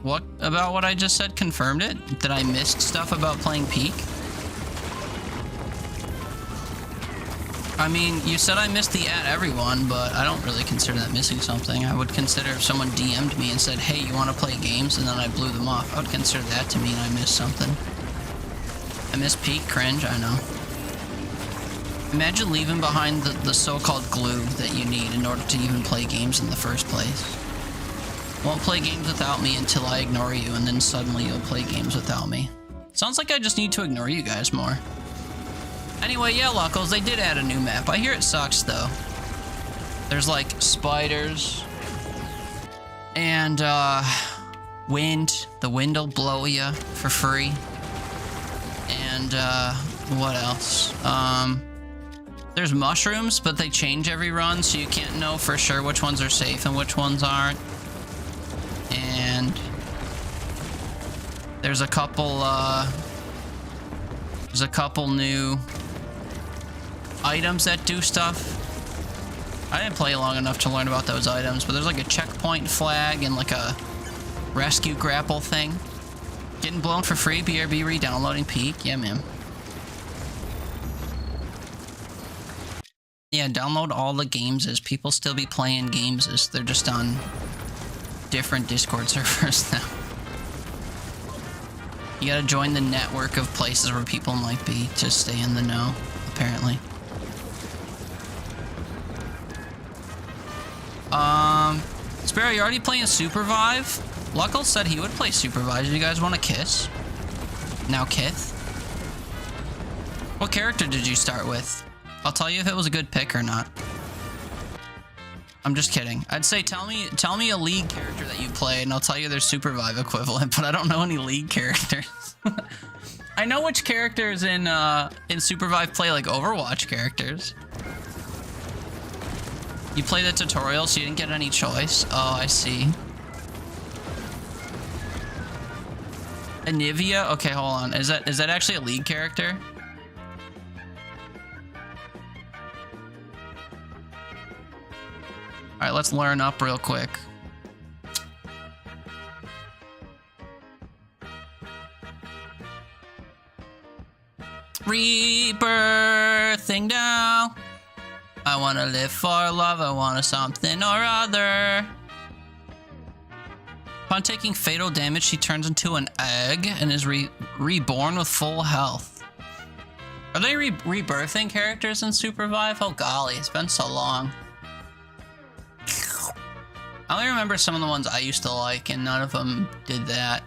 What about what I just said confirmed it? That I missed stuff about playing Peak? I mean, you said I missed the everyone, but I don't really consider that missing something. I would consider if someone DM'd me and said, hey, you want to play games? And then I blew them off. I would consider that to mean I missed something. I missed Peak, cringe, I know. Imagine leaving behind the so-called glue that you need in order to even play games in the first place. Won't play games without me until I ignore you, and then suddenly you'll play games without me. Sounds like I just need to ignore you guys more. Anyway, yeah, Luckles, they did add a new map. I hear it sucks, though. There's, like, spiders. And, wind. The wind'll blow you for free. And, what else? There's mushrooms, but they change every run, so you can't know for sure which ones are safe and which ones aren't. And there's a couple new items that do stuff. I didn't play long enough to learn about those items, but there's like a checkpoint flag and like a rescue grapple thing. Getting blown for free, BRB re-downloading Peak. Yeah, man. Yeah, download all the games as people still be playing games as they're just on different Discord servers now. You gotta join the network of places where people might be to stay in the know, apparently. Sparrow, you already playing Supervive? Luckle said he would play Supervive. Do you guys want to kiss? Now Kith? What character did you start with? I'll tell you if it was a good pick or not. I'm just kidding. I'd say tell me a League character that you play, and I'll tell you their Supervive equivalent, but I don't know any League characters. I know which characters in Supervive play like Overwatch characters. You play the tutorial, so you didn't get any choice. Oh, I see. Anivia? Okay, hold on. Is that actually a League character? Alright, let's learn up real quick. Rebirthing now. I wanna live for love, I want something or other. Upon taking fatal damage, she turns into an egg and is reborn with full health. Are they rebirthing characters in Supervive? Oh golly, it's been so long. I only remember some of the ones I used to like, and none of them did that.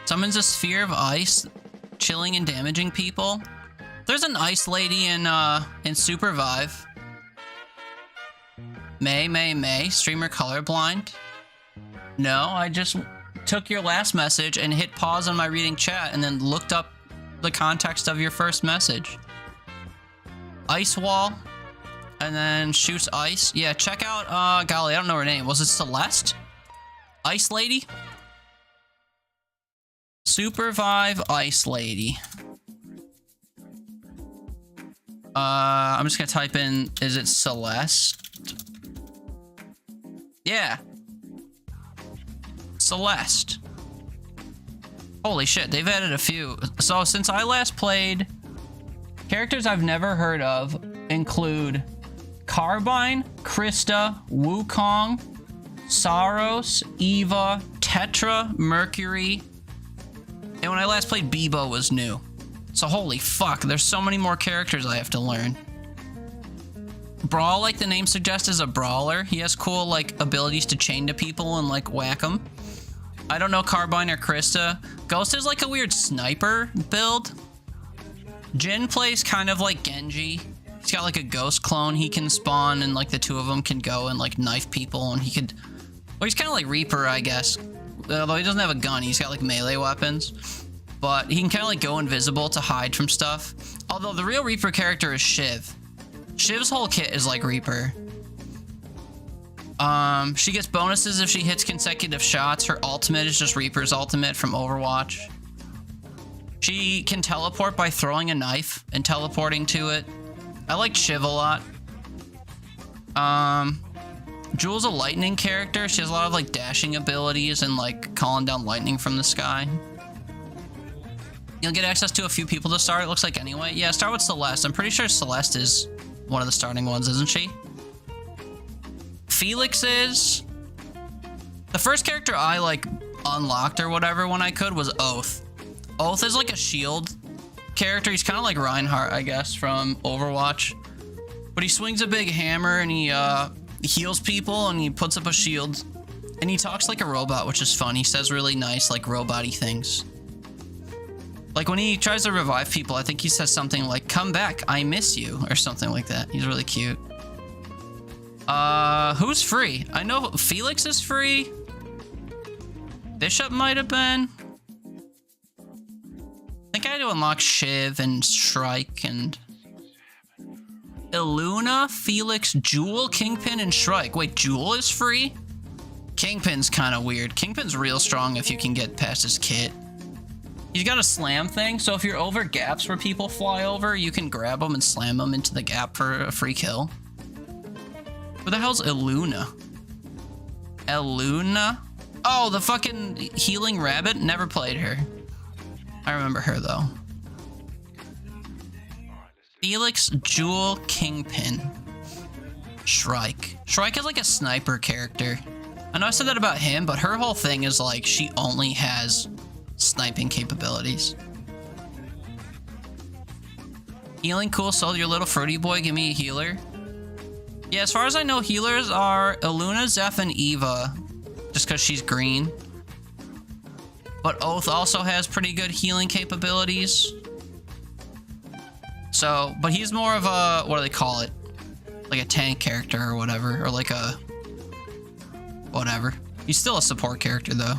Summons a sphere of ice, chilling and damaging people. There's an ice lady in Supervive. May, streamer colorblind. No, I just took your last message and hit pause on my reading chat and then looked up the context of your first message. Ice wall, and then shoots ice. Yeah, check out, golly, I don't know her name. Was it Celeste? Ice lady? Supervive ice lady. I'm just gonna type in, is it Celeste? Yeah. Celeste. Holy shit, they've added a few. So since I last played, characters I've never heard of include Carbine, Krista, Wukong, Saros, Eva, Tetra, Mercury, and when I last played, Bebo was new. So holy fuck, there's so many more characters I have to learn. Brawl, like the name suggests, is a brawler. He has cool, like, abilities to chain to people and, like, whack them. I don't know Carbine or Krista. Ghost is, like, a weird sniper build. Jin plays kind of like Genji. He's got, like, a ghost clone he can spawn, and, like, the two of them can go and, like, knife people, and he could... Well, he's kind of like Reaper, I guess. Although he doesn't have a gun, he's got, like, melee weapons. But he can kind of, like, go invisible to hide from stuff. Although the real Reaper character is Shiv. Shiv's whole kit is like Reaper. She gets bonuses if she hits consecutive shots. Her ultimate is just Reaper's ultimate from Overwatch. She can teleport by throwing a knife and teleporting to it. I like Shiv a lot. Jewel's a lightning character. She has a lot of like dashing abilities and like calling down lightning from the sky. You'll get access to a few people to start, it looks like anyway. Yeah, start with Celeste. I'm pretty sure Celeste is one of the starting ones, isn't she? Felix is... The first character I, like, unlocked or whatever when I could was Oath. Oath is, like, a shield character. He's kind of like Reinhardt, I guess, from Overwatch. But he swings a big hammer and he heals people and he puts up a shield. And he talks like a robot, which is fun. He says really nice, like, robot-y things. Like, when he tries to revive people, I think he says something like, "Come back, I miss you," or something like that. He's really cute. Who's free? I know Felix is free. Bishop might have been. think I had to unlock Shiv and Shrike and Illuna, Felix, Jewel, Kingpin, and Shrike. Wait, Jewel is free? Kingpin's kind of weird. Kingpin's real strong if you can get past his kit. He's got a slam thing, so if you're over gaps where people fly over, you can grab them and slam them into the gap for a free kill. Who the hell's Illuna? Illuna? Oh, the fucking healing rabbit? Never played her. I remember her, though. Felix, Jewel, Kingpin. Shrike. Shrike is like a sniper character. I know I said that about him, but her whole thing is like she only has sniping capabilities. Healing, cool. So your little fruity boy, give me a healer. Yeah, as far as I know, healers are Illuna, Zeph, and Eva, just because she's green. But Oath also has pretty good healing capabilities. So, but he's more of a, what do they call it? Like a tank character or whatever, or like a, whatever. He's still a support character though.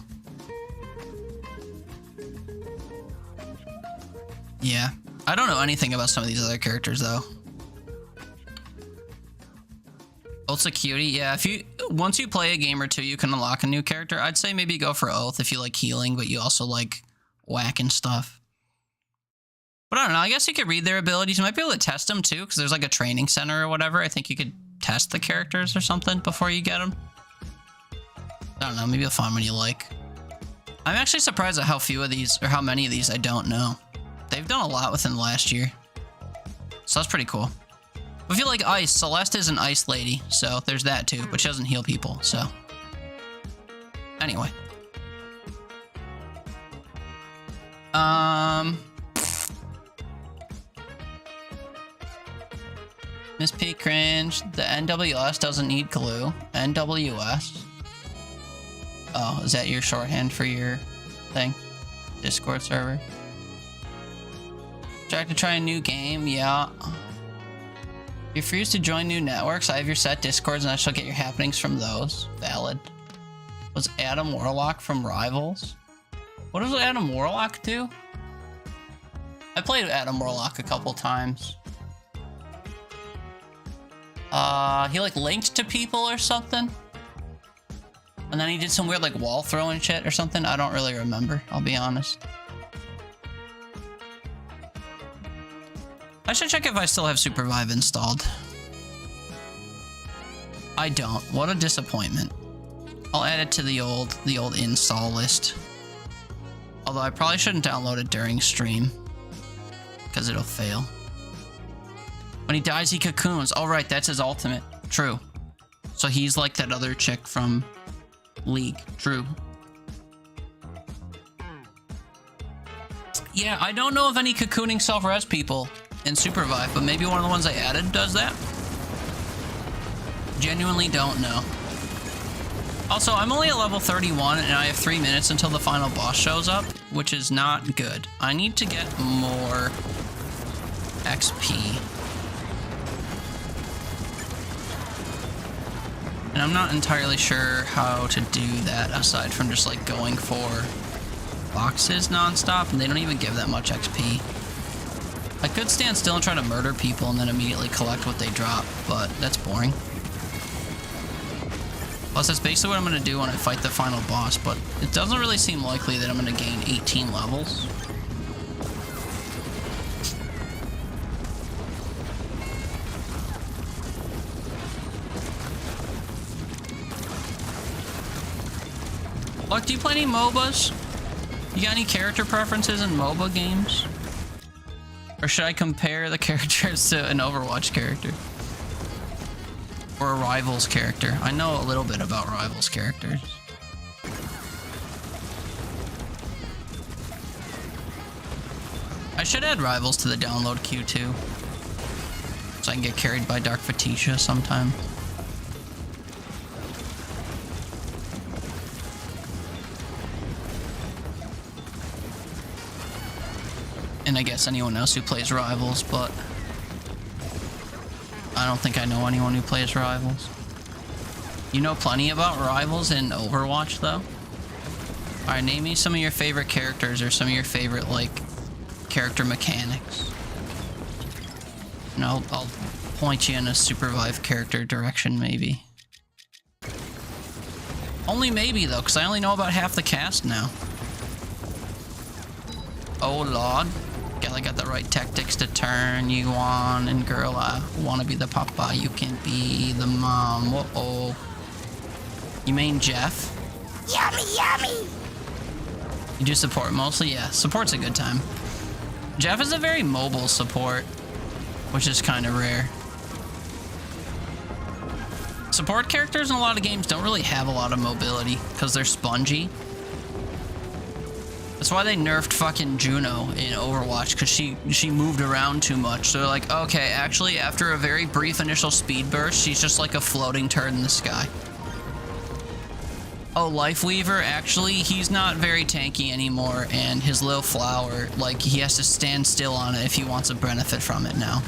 Yeah, I don't know anything about some of these other characters though. Oath's a cutie. Yeah, if you once you play a game or two, you can unlock a new character. I'd say maybe go for Oath if you like healing, but you also like whacking stuff. But I don't know. I guess you could read their abilities. You might be able to test them too, because there's like a training center or whatever. I think you could test the characters or something before you get them. I don't know. Maybe you'll find one you like. I'm actually surprised at how few of these, or how many of these I don't know. They've done a lot within the last year. So that's pretty cool. If you like ice, Celeste is an ice lady, so there's that too, but she doesn't heal people, so. Anyway. Miss P cringe. The NWS doesn't need glue. NWS. Oh, is that your shorthand for your thing? Discord server. Try to try a new game, yeah. You refuse to join new networks. I have your set Discords and I shall get your happenings from those. Valid. Was Adam Warlock from Rivals? What does Adam Warlock do? I played Adam Warlock a couple times. He like linked to people or something. And then he did some weird like wall throwing shit or something. I don't really remember, I'll be honest. I should check if I still have Supervive installed. I don't. What a disappointment. I'll add it to the old install list. Although I probably shouldn't download it during stream, because it'll fail. When he dies, he cocoons. Oh, right, that's his ultimate. True. So he's like that other chick from League. True. Yeah, I don't know of any cocooning self-res people in Supervive, but maybe one of the ones I added does that. Genuinely don't know. Also, I'm only at level 31 and I have 3 minutes until the final boss shows up, which is not good. I need to get more XP. And I'm not entirely sure how to do that aside from just like going for boxes nonstop, and they don't even give that much XP. I could stand still and try to murder people and then immediately collect what they drop, but that's boring. Plus, that's basically what I'm going to do when I fight the final boss, but it doesn't really seem likely that I'm going to gain 18 levels. Look, do you play any MOBAs? You got any character preferences in MOBA games? Or should I compare the characters to an Overwatch character? Or a Rivals character? I know a little bit about Rivals characters. I should add Rivals to the download queue too, so I can get carried by Dark Fatisha sometime. And I guess anyone else who plays Rivals, but I don't think I know anyone who plays Rivals. You know plenty about Rivals in Overwatch, though? Alright, name me some of your favorite characters or some of your favorite, like, character mechanics. And I'll point you in a supervised character direction, maybe. Only maybe, though, because I only know about half the cast now. Oh, Lord. I got the right tactics to turn you on, and girl, I want to be the papa, you can be the mom. Uh-oh. You mean Jeff? Yummy, yummy! You do support mostly? Yeah, support's a good time. Jeff is a very mobile support, which is kind of rare. Support characters in a lot of games don't really have a lot of mobility because they're spongy. That's why they nerfed fucking Juno in Overwatch, because she moved around too much. So they're like, okay, actually, after a very brief initial speed burst, she's just like a floating turd in the sky. Oh, Lifeweaver, actually, he's not very tanky anymore, and his little flower, like, he has to stand still on it if he wants a benefit from it now.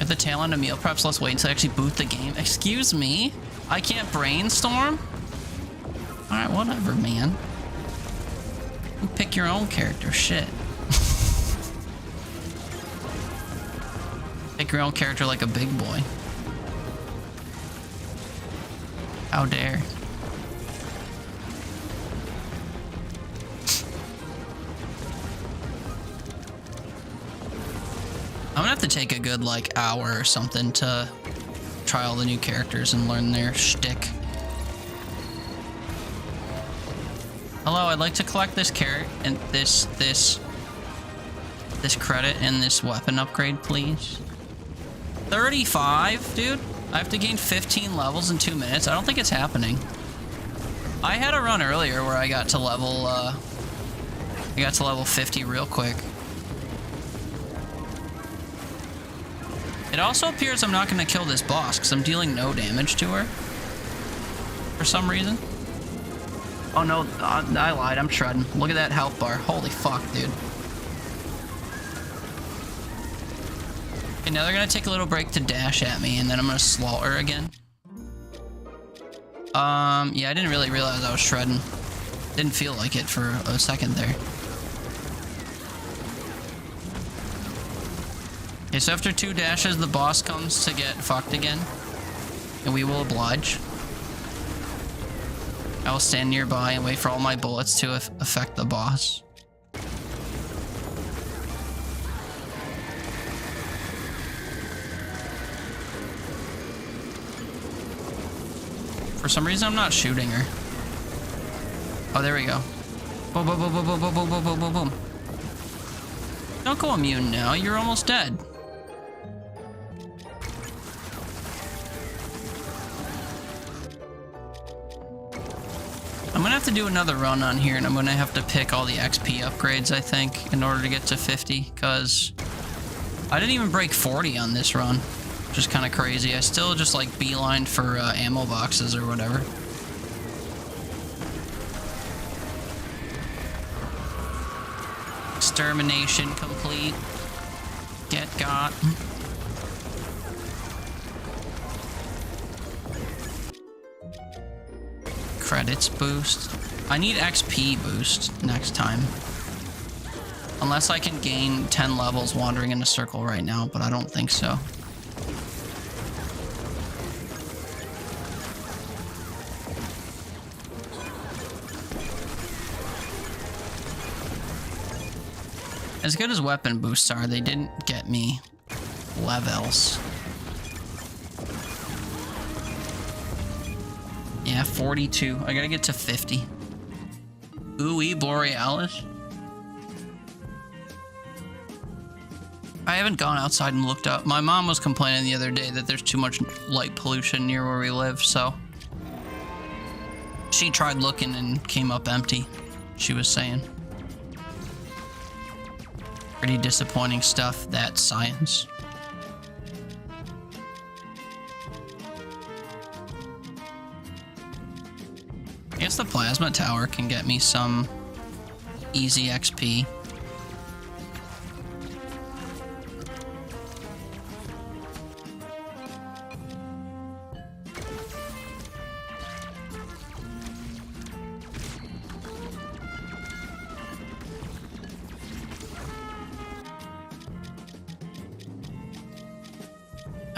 At the tail end of meal preps, let's wait until I actually boot the game. Excuse me? I can't brainstorm? Alright, whatever, man. You pick your own character, shit. Pick your own character like a big boy. How dare. I'm gonna have to take a good, like, hour or something to try all the new characters and learn their shtick. Hello, I'd like to collect this carrot and this credit and this weapon upgrade, please. 35, dude? I have to gain 15 levels in 2 minutes? I don't think it's happening. I had a run earlier where I got to level 50 real quick. It also appears I'm not going to kill this boss because I'm dealing no damage to her. For some reason. Oh no, I lied, I'm shredding. Look at that health bar. Holy fuck, dude. Okay, now they're gonna take a little break to dash at me, and then I'm gonna slaughter again. Yeah, I didn't really realize I was shredding. Didn't feel like it for a second there. Okay, so after 2 dashes, the boss comes to get fucked again. And we will oblige. I will stand nearby and wait for all my bullets to affect the boss. For some reason, I'm not shooting her. Oh, there we go. Boom, boom, boom, boom, boom, boom, boom, boom, boom, boom, boom. Don't go immune now. You're almost dead. I'm gonna have to do another run on here, and I'm gonna have to pick all the XP upgrades, I think, in order to get to 50, because I didn't even break 40 on this run, which is kind of crazy. I still just, like, beelined for ammo boxes or whatever. Extermination complete. Get got. Credits boost. I need XP boost next time. Unless I can gain 10 levels wandering in a circle right now, but I don't think so. As good as weapon boosts are, they didn't get me levels. Yeah, 42. I gotta get to 50. Ooh-wee, Borealis. I haven't gone outside and looked up. My mom was complaining the other day that there's too much light pollution near where we live, so she tried looking and came up empty, she was saying. Pretty disappointing stuff, that's science. I guess the plasma tower can get me some easy XP.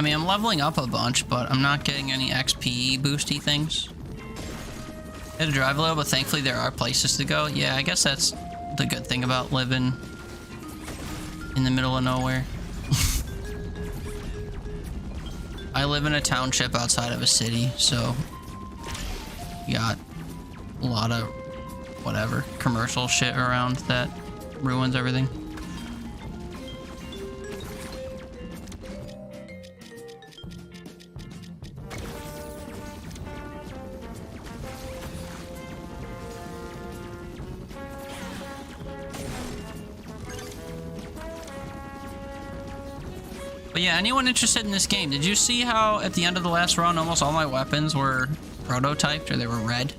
I mean, I'm leveling up a bunch, but I'm not getting any XP boosty things. I had to drive a little, but thankfully there are places to go. Yeah, I guess that's the good thing about living in the middle of nowhere. I live in a township outside of a city, so you got a lot of whatever commercial shit around that ruins everything. But yeah, anyone interested in this game, did you see how at the end of the last run almost all my weapons were prototyped, or they were red?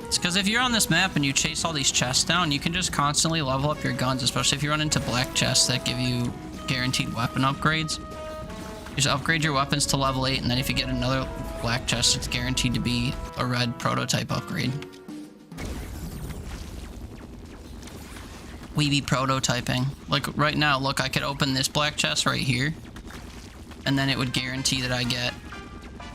It's because if you're on this map and you chase all these chests down, you can just constantly level up your guns, especially if you run into black chests that give you guaranteed weapon upgrades. You just upgrade your weapons to level 8, and then if you get another black chest, it's guaranteed to be a red prototype upgrade. We be prototyping. Like right now, look, I could open this black chest right here, and then it would guarantee that I get,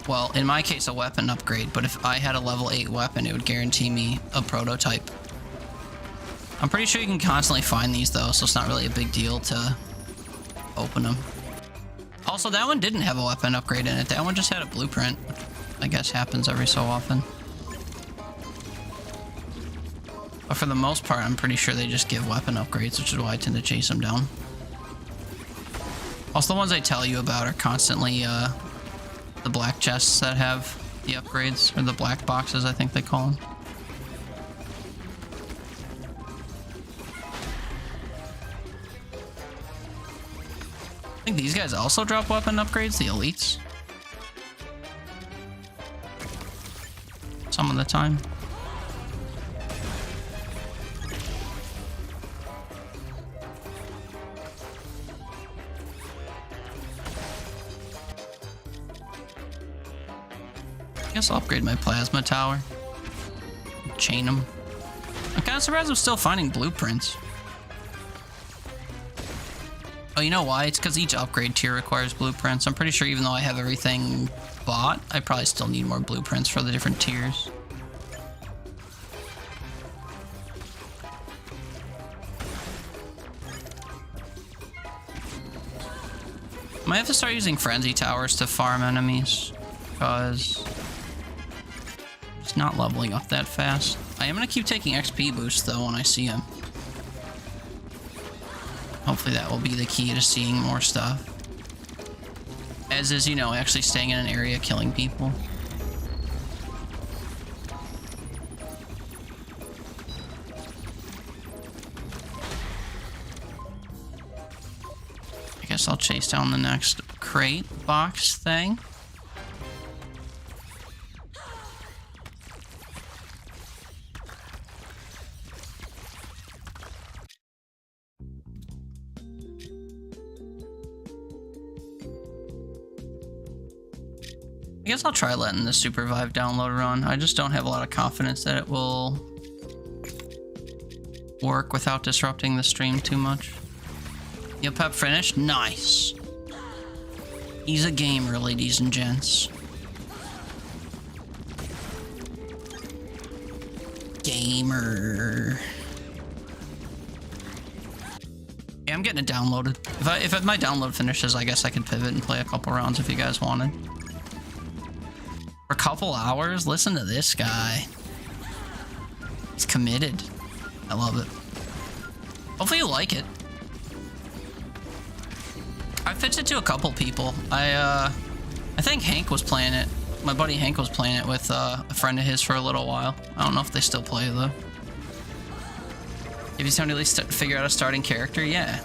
well, in my case, a weapon upgrade, but if I had a level 8 weapon, it would guarantee me a prototype. I'm pretty sure you can constantly find these though, so it's not really a big deal to open them. Also, that one didn't have a weapon upgrade in it. That one just had a blueprint, which I guess happens every so often. But for the most part, I'm pretty sure they just give weapon upgrades, which is why I tend to chase them down. Also, the ones they tell you about are constantly the black chests that have the upgrades, or the black boxes, I think they call them. I think these guys also drop weapon upgrades, the elites. Some of the time. I guess I'll upgrade my plasma tower. Chain them. I'm kind of surprised I'm still finding blueprints. Oh, you know why? It's because each upgrade tier requires blueprints. I'm pretty sure even though I have everything bought, I probably still need more blueprints for the different tiers. I might have to start using frenzy towers to farm enemies, because it's not leveling up that fast. I am going to keep taking XP boosts though when I see them. Hopefully that will be the key to seeing more stuff. As is, you know, actually staying in an area killing people. I guess I'll chase down the next crate box thing. I guess I'll try letting the Supervive download run. I just don't have a lot of confidence that it will work without disrupting the stream too much. Yo, Pep finished? Nice. He's a gamer, ladies and gents. Gamer. Yeah, I'm getting it downloaded. If my download finishes, I guess I can pivot and play a couple rounds if you guys wanted. For a couple hours? Listen to this guy. He's committed. I love it. Hopefully you like it. I pitched it to a couple people. I think Hank was playing it. My buddy Hank was playing it with a friend of his for a little while. I don't know if they still play though. If you sound at least figure out a starting character, yeah.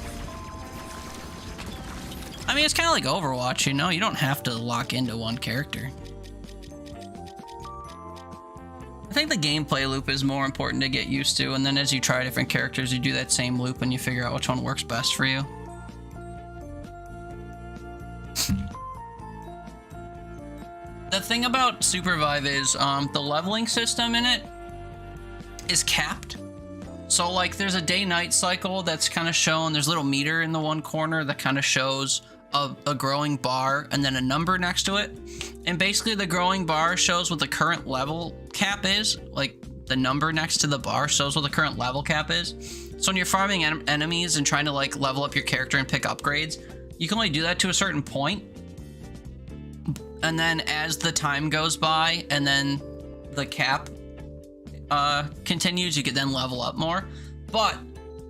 I mean, it's kind of like Overwatch, you know? You don't have to lock into one character. I think the gameplay loop is more important to get used to, and then as you try different characters, you do that same loop and you figure out which one works best for you. The thing about Supervive is the leveling system in it is capped. So like there's a day-night cycle that's kind of shown. There's a little meter in the one corner that kind of shows a growing bar and then a number next to it. And basically the growing bar shows what the current level cap is. Like the number next to the bar shows what the current level cap is. So when you're farming enemies and trying to like level up your character and pick upgrades, you can only do that to a certain point. And then as the time goes by and then the cap continues, you can then level up more. But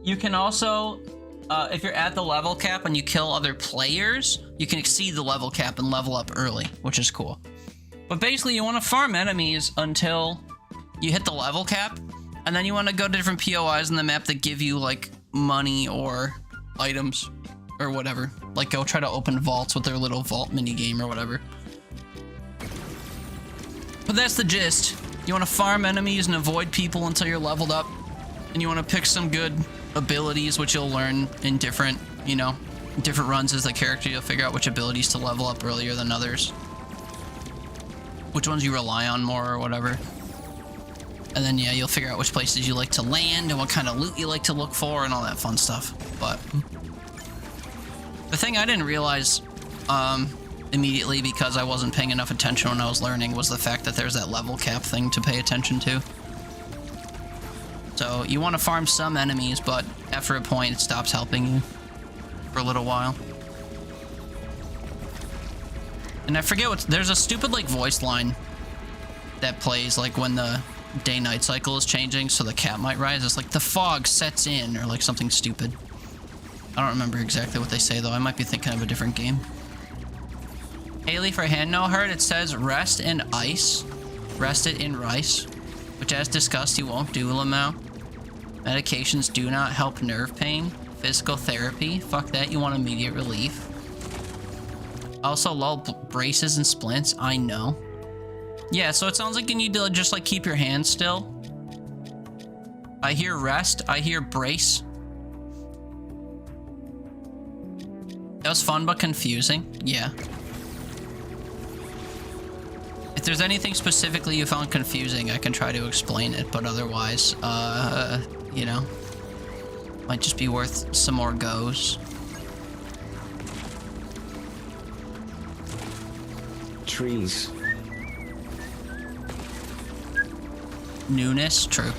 you can also, if you're at the level cap and you kill other players, you can exceed the level cap and level up early, which is cool. But basically you want to farm enemies until you hit the level cap, and then you want to go to different POIs in the map that give you like money or items or whatever. Like go try to open vaults with their little vault mini game or whatever. But that's the gist. You want to farm enemies and avoid people until you're leveled up, and you want to pick some good abilities, which you'll learn in different, you know, different runs as the character. You'll figure out which abilities to level up earlier than others, which ones you rely on more or whatever. And then yeah, you'll figure out which places you like to land and what kind of loot you like to look for and all that fun stuff. But the thing I didn't realize immediately, because I wasn't paying enough attention when I was learning, was the fact that there's that level cap thing to pay attention to. So you want to farm some enemies, but after a point it stops helping you for a little while. And I forget what, there's a stupid like voice line that plays like when the day-night cycle is changing, so the cap might rise. It's like the fog sets in, or like something stupid. I don't remember exactly what they say though. I might be thinking of a different game. Haley for hand no hurt, it says rest in ice. Rest it in rice. Which as discussed you won't do, Lamau. Medications do not help nerve pain. Physical therapy, fuck that, you want immediate relief. Also lol braces and splints, I know. Yeah, so it sounds like you need to just like keep your hands still. I hear rest, I hear brace. That was fun but confusing, yeah. If there's anything specifically you found confusing, I can try to explain it, but otherwise, you know, might just be worth some more goes. Trees. Newness, true.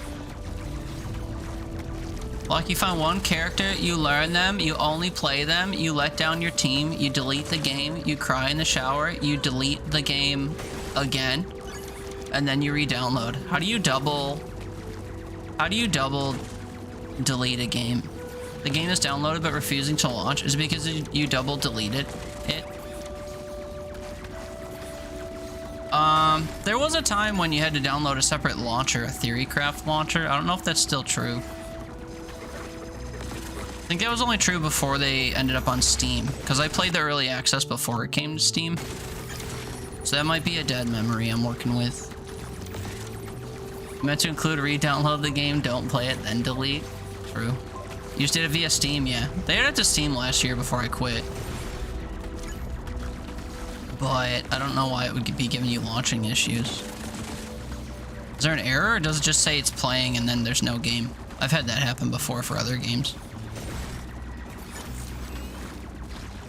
Like you find one character, you learn them, you only play them, you let down your team, you delete the game, you cry in the shower, you delete the game again, and then you re-download. How do you double delete a game? The game is downloaded but refusing to launch. Is it because you double deleted it? There was a time when you had to download a separate launcher, a Theorycraft launcher. I don't know if that's still true. I think that was only true before they ended up on Steam, because I played the early access before it came to Steam. So that might be a dead memory I'm working with. Meant to include re-download the game, don't play it, then delete. True. You just did it via Steam, yeah. They added it to Steam last year before I quit. But I don't know why it would be giving you launching issues. Is there an error, or does it just say it's playing and then there's no game? I've had that happen before for other games.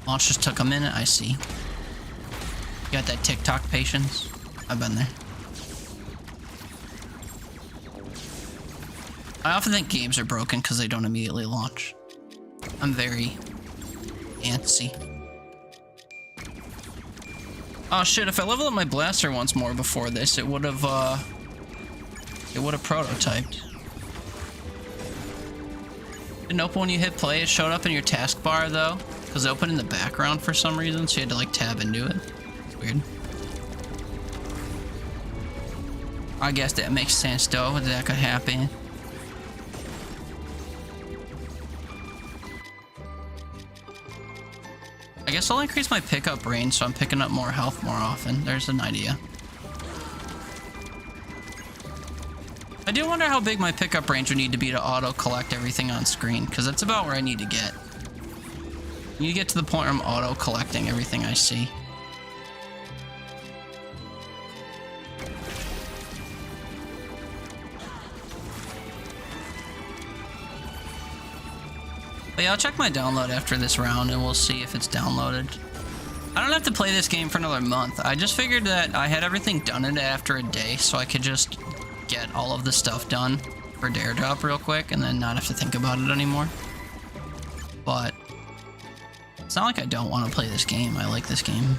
Launch just took a minute, I see. You got that TikTok patience? I've been there. I often think games are broken because they don't immediately launch. I'm very antsy. Oh shit, if I leveled up my blaster once more before this, it would have prototyped. Didn't open when you hit play, it showed up in your taskbar though, because it opened in the background for some reason, so you had to like tab into it. It's weird. I guess that makes sense though, that could happen. I guess I'll increase my pickup range so I'm picking up more health more often. There's an idea. I do wonder how big my pickup range would need to be to auto-collect everything on screen, because that's about where I need to get. I need to get to the point where I'm auto-collecting everything I see. But yeah, I'll check my download after this round and we'll see if it's downloaded. I don't have to play this game for another month. I just figured that I had everything done in it after a day, so I could just get all of the stuff done for Dare Drop real quick and then not have to think about it anymore. But it's not like I don't want to play this game. I like this game.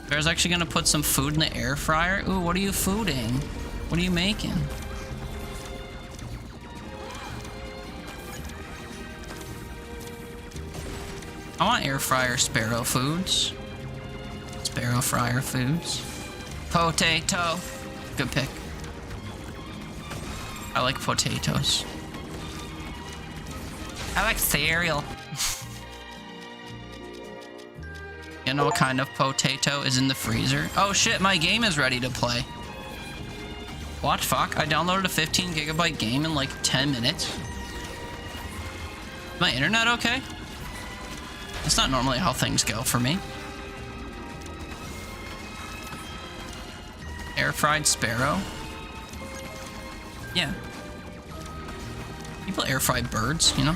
Bear's actually gonna put some food in the air fryer. Ooh, what are you fooding? What are you making? I want air fryer Sparrow foods. Sparrow fryer foods. Potato. Good pick. I like potatoes. I like cereal. You know what kind of potato is in the freezer? Oh shit, my game is ready to play. What fuck? I downloaded a 15 gigabyte game in like 10 minutes. Is my internet okay? That's not normally how things go for me. Air fried sparrow? Yeah. People air fry birds, you know?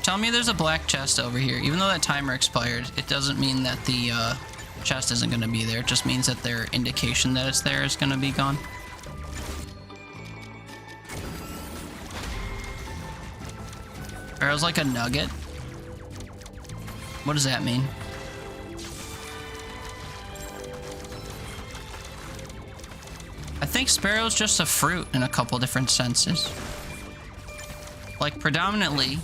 Tell me there's a black chest over here. Even though that timer expired, it doesn't mean that the chest isn't going to be there. It just means that their indication that it's there is going to be gone. Sparrow's like a nugget. What does that mean? I think sparrow's just a fruit in a couple different senses. Like, predominantly,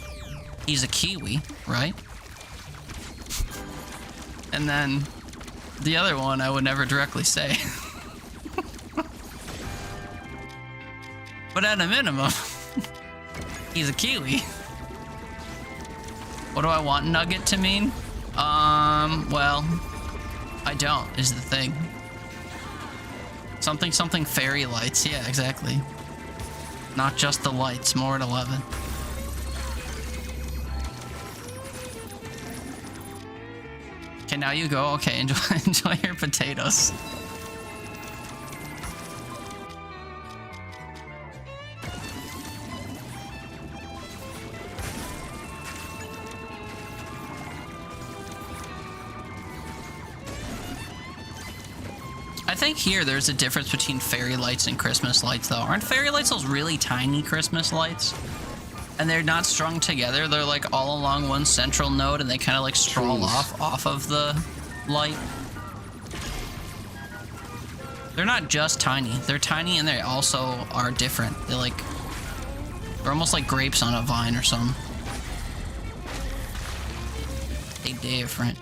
he's a kiwi, right? And then the other one I would never directly say. But at a minimum, he's a kiwi. What do I want nugget to mean? Well, I don't, is the thing. Something, something fairy lights. Yeah, exactly. Not just the lights, more at 11. Okay, now you go. Okay, enjoy your potatoes. I think here there's a difference between fairy lights and Christmas lights, though. Aren't fairy lights those really tiny Christmas lights? And they're not strung together. They're like all along one central node, and they kind of like sprawl off of the light. They're not just tiny. They're tiny, and they also are different. They're almost like grapes on a vine or something. They different.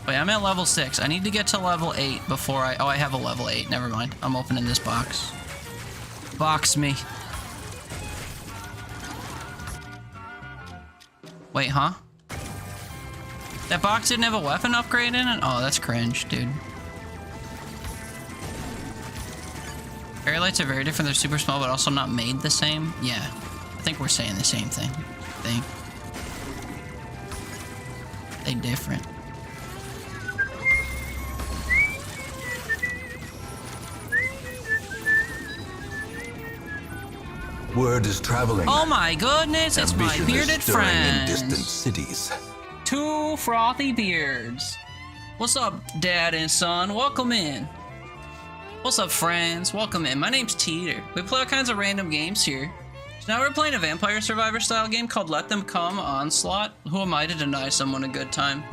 Wait, I'm at level 6. I need to get to level 8 before I... Oh, I have a level 8. Never mind. I'm opening this box. Box me. Wait, huh? That box didn't have a weapon upgrade in it? Oh, that's cringe, dude. Fairy lights are very different. They're super small, but also not made the same. Yeah. I think we're saying the same thing. They different. Word is traveling. Oh my goodness, it's my Ambition is bearded stirring in friends. distant cities. Two frothy beards. What's up, dad and son? Welcome in. What's up, friends? Welcome in. My name's Teeter. We play all kinds of random games here. So now we're playing a Vampire Survivor style game called Let Them Come Onslaught. Who am I to deny someone a good time?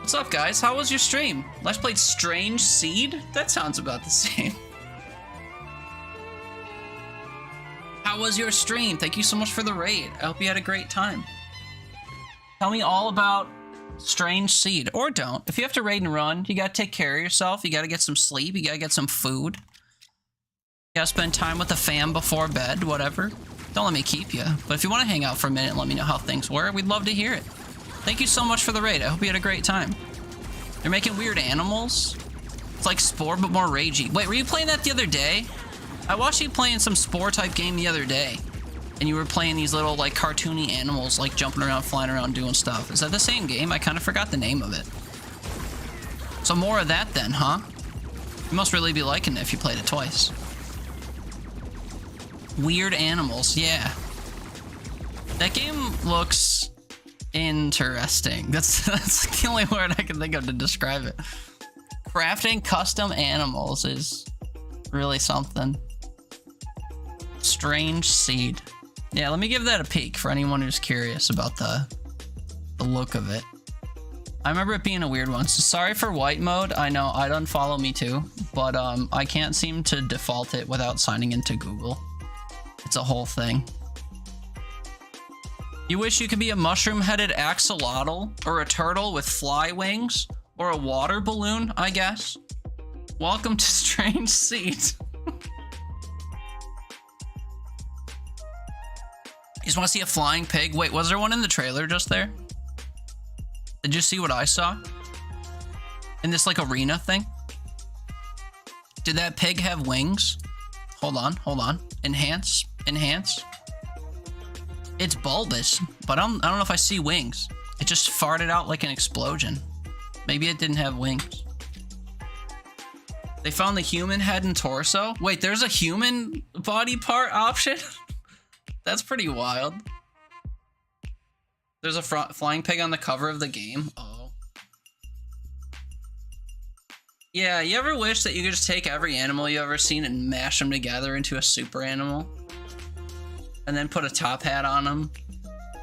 What's up, guys? How was your stream? Let's play Strange Seed? That sounds about the same. How was your stream? Thank you so much for the raid. I hope you had a great time. Tell me all about Strange Seed. Or don't. If you have to raid and run, you gotta take care of yourself. You gotta get some sleep. You gotta get some food. You gotta spend time with the fam before bed, whatever. Don't let me keep you. But if you want to hang out for a minute and let me know how things were, we'd love to hear it. Thank you so much for the raid. I hope you had a great time. They're making weird animals. It's like Spore, but more ragey. Wait, were you playing that the other day? I watched you playing some Spore type game the other day. And you were playing these little like cartoony animals like jumping around, flying around, doing stuff. Is that the same game? I kind of forgot the name of it. So more of that then, huh? You must really be liking it if you played it twice. Weird animals, yeah. That game looks interesting. That's like the only word I can think of to describe it. Crafting custom animals is really something. Strange seed. Yeah, let me give that a peek for anyone who's curious about the look of it. I remember it being a weird one. So sorry for white mode. I know, I'd unfollow me too, but I can't seem to default it without signing into Google. It's a whole thing. You wish you could be a mushroom-headed axolotl, or a turtle with fly wings, or a water balloon, I guess. Welcome to Strange Seed. You just want to see a flying pig? Wait, was there one in the trailer just there? Did you see what I saw? In this, like, arena thing? Did that pig have wings? Hold on, hold on. Enhance, enhance. It's bulbous, but I don't know if I see wings. It just farted out like an explosion. Maybe it didn't have wings. They found the human head and torso. Wait, there's a human body part option? That's pretty wild. There's a flying pig on the cover of the game. Oh. Yeah, you ever wish that you could just take every animal you ever seen and mash them together into a super animal? And then put a top hat on them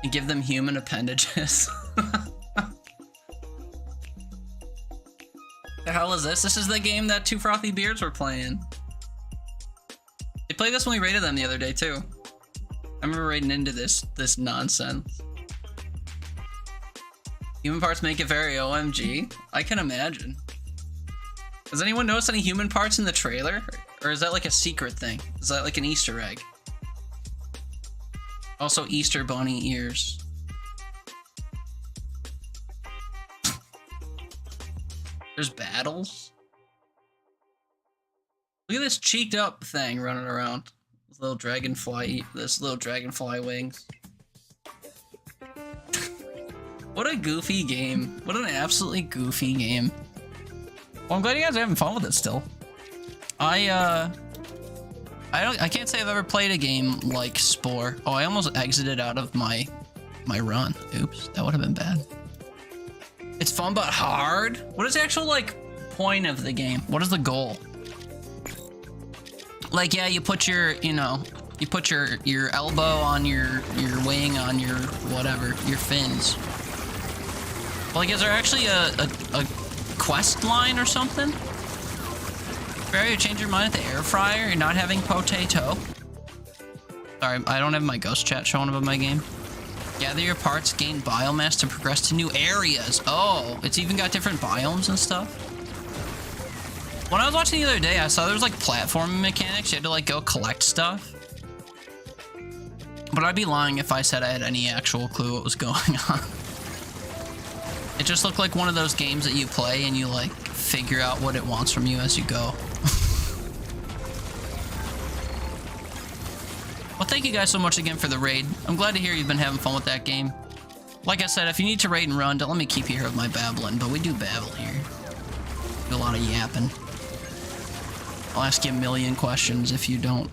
and give them human appendages. The hell is this? This is the game that Two Frothy Beards were playing. They played this when we raided them the other day too. I remember raiding into this nonsense. Human parts make it very OMG. I can imagine. Does anyone notice any human parts in the trailer? Or is that like a secret thing? Is that like an Easter egg? Also Easter bunny ears. There's battles. Look at this cheeked up thing running around. This little dragonfly wings. What a goofy game. What an absolutely goofy game. Well, I'm glad you guys are having fun with it still. I can't say I've ever played a game like Spore. Oh, I almost exited out of my run. Oops, that would have been bad. It's fun but hard? What is the actual, like, point of the game? What is the goal? Like, yeah, you put your, you know, you put your elbow on your wing on your whatever, your fins. Like, is there actually a quest line or something? Barry, you change your mind at the air fryer? You're not having potato? Sorry, I don't have my ghost chat showing above my game. Gather your parts, gain biomass to progress to new areas. Oh, it's even got different biomes and stuff. When I was watching the other day, I saw there was like platforming mechanics. You had to like go collect stuff. But I'd be lying if I said I had any actual clue what was going on. It just looked like one of those games that you play and you like figure out what it wants from you as you go. Well, thank you guys so much again for the raid. I'm glad to hear you've been having fun with that game. Like I said, if you need to raid and run, don't let me keep you here with my babbling, but we do babble here. Do a lot of yapping. I'll ask you a million questions if you don't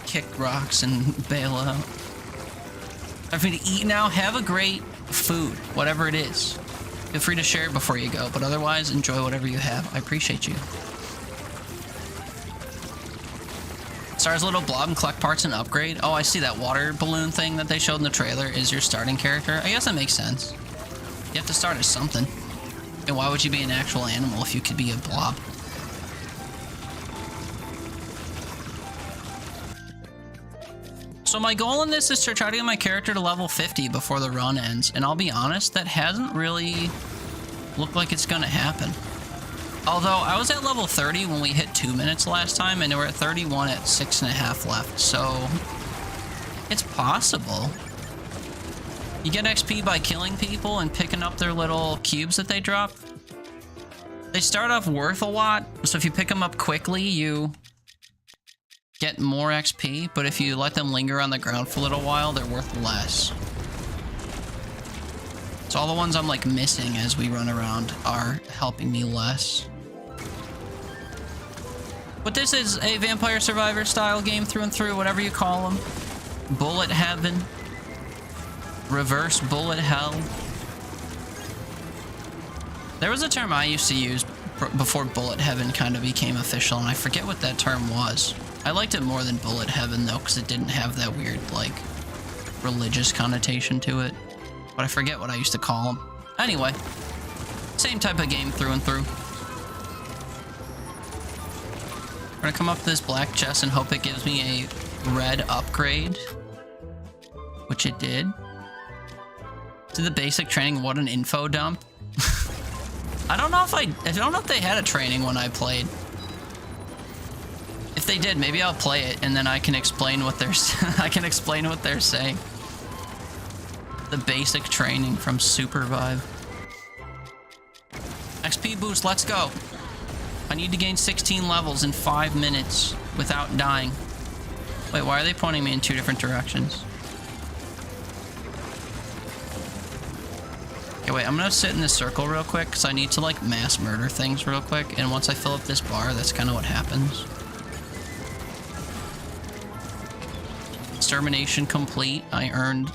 kick rocks and bail out. Time for me to eat now. Have a great food, whatever it is. Feel free to share it before you go, but otherwise, enjoy whatever you have. I appreciate you. Start as a little blob and collect parts and upgrade. Oh, I see that water balloon thing that they showed in the trailer is your starting character. I guess that makes sense. You have to start as something. And why would you be an actual animal if you could be a blob? So my goal in this is to try to get my character to level 50 before the run ends. And I'll be honest, that hasn't really looked like it's gonna happen. Although, I was at level 30 when we hit 2 minutes last time, and we're at 31 at 6.5 left, so it's possible. You get XP by killing people and picking up their little cubes that they drop. They start off worth a lot, so if you pick them up quickly, you get more XP, but if you let them linger on the ground for a little while, they're worth less. So all the ones I'm like missing as we run around are helping me less. But this is a Vampire Survivor style game through and through, whatever you call them. Bullet Heaven. Reverse Bullet Hell. There was a term I used to use before Bullet Heaven kind of became official, and I forget what that term was. I liked it more than Bullet Heaven, though, because it didn't have that weird, like, religious connotation to it. But I forget what I used to call them. Anyway, same type of game through and through. We're gonna come up to this black chest and hope it gives me a red upgrade. Which it did. To the basic training, what an info dump. I don't know if they had a training when I played. If they did, maybe I'll play it and then I can explain what they're saying. The basic training from Supervive. XP boost, let's go. I need to gain 16 levels in 5 minutes without dying. Wait, why are they pointing me in 2 different directions? Okay, wait, I'm gonna sit in this circle real quick because I need to, like, mass murder things real quick. And once I fill up this bar, that's kind of what happens. Extermination complete. I earned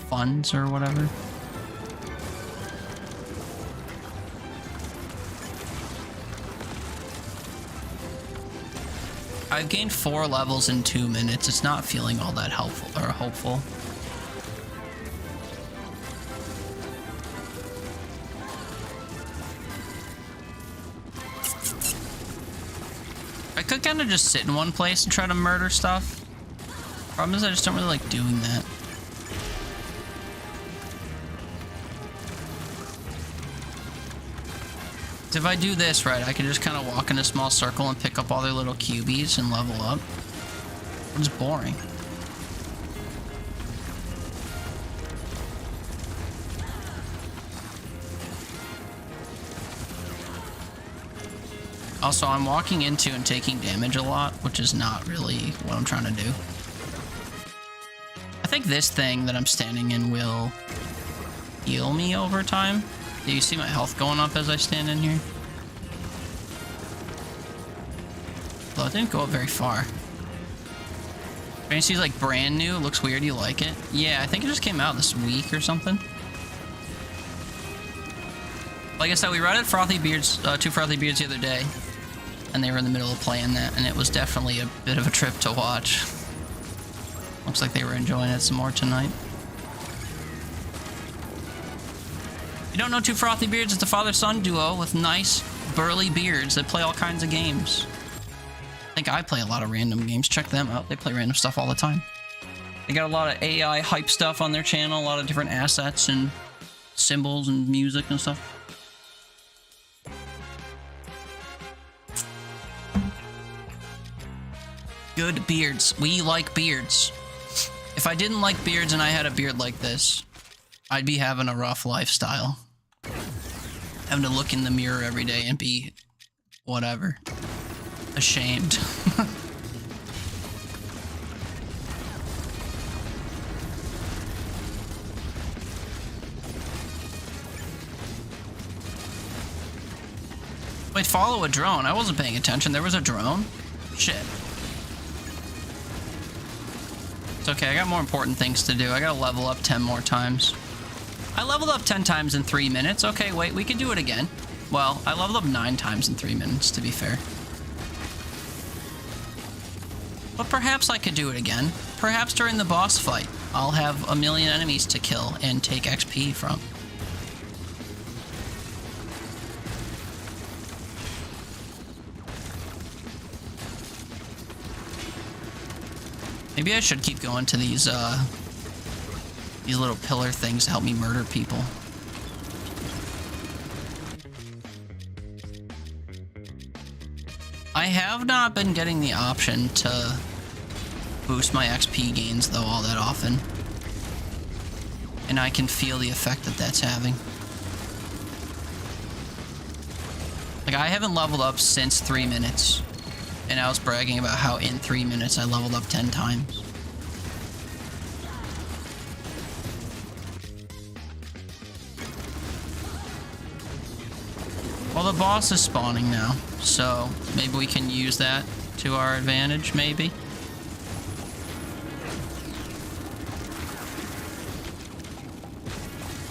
funds or whatever. I've gained 4 levels in 2 minutes. It's not feeling all that helpful or hopeful. I could kind of just sit in one place and try to murder stuff. Problem is I just don't really like doing that. If I do this right, I can just kind of walk in a small circle and pick up all their little cubies and level up. It's boring. Also, I'm walking into and taking damage a lot, which is not really what I'm trying to do. I think this thing that I'm standing in will heal me over time. Do you see my health going up as I stand in here? Well, it didn't go up very far. Fantasy's like brand new. It looks weird. You like it? Yeah, I think it just came out this week or something. Like I said, we raided Frothy Beards, 2 Frothy Beards the other day. And they were in the middle of playing that, and it was definitely a bit of a trip to watch. Looks like they were enjoying it some more tonight. You don't know 2 Frothy Beards? It's a father-son duo with nice, burly beards that play all kinds of games. I think I play a lot of random games. Check them out. They play random stuff all the time. They got a lot of AI hype stuff on their channel, a lot of different assets and symbols and music and stuff. Good beards. We like beards. If I didn't like beards and I had a beard like this, I'd be having a rough lifestyle. Having to look in the mirror every day and be whatever. Ashamed. Wait, follow a drone? I wasn't paying attention. There was a drone? Shit. It's okay, I got more important things to do. I gotta level up 10 more times. I leveled up 10 times in 3 minutes. Okay, wait, we can do it again. Well, I leveled up 9 times in 3 minutes, to be fair. But perhaps I could do it again. Perhaps during the boss fight, I'll have a million enemies to kill and take XP from. Maybe I should keep going to these little pillar things to help me murder people. I have not been getting the option to boost my XP gains, though, all that often. And I can feel the effect that that's having. Like, I haven't leveled up since 3 minutes. And I was bragging about how in 3 minutes I leveled up 10 times. Well, the boss is spawning now, so maybe we can use that to our advantage, maybe.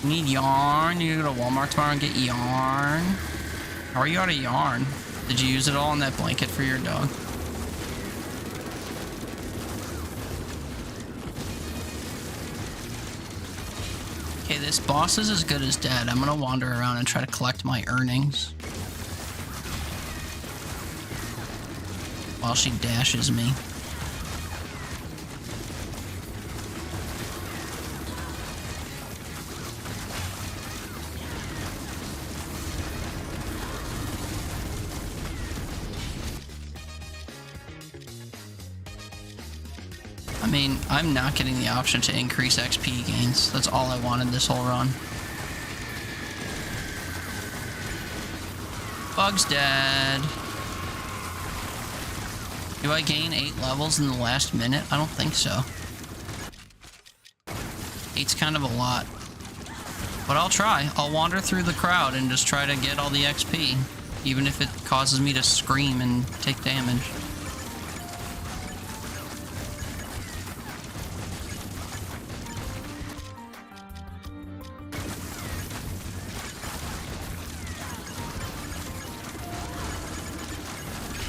Need yarn. You go to Walmart tomorrow and get yarn. How are you out of yarn? Did you use it all on that blanket for your dog? Okay, this boss is as good as dead. I'm gonna wander around and try to collect my earnings while she dashes me. I mean, I'm not getting the option to increase XP gains. That's all I wanted this whole run. Bug's dead. Do I gain 8 levels in the last minute? I don't think so. 8's kind of a lot. But I'll try. I'll wander through the crowd and just try to get all the XP. Even if it causes me to scream and take damage.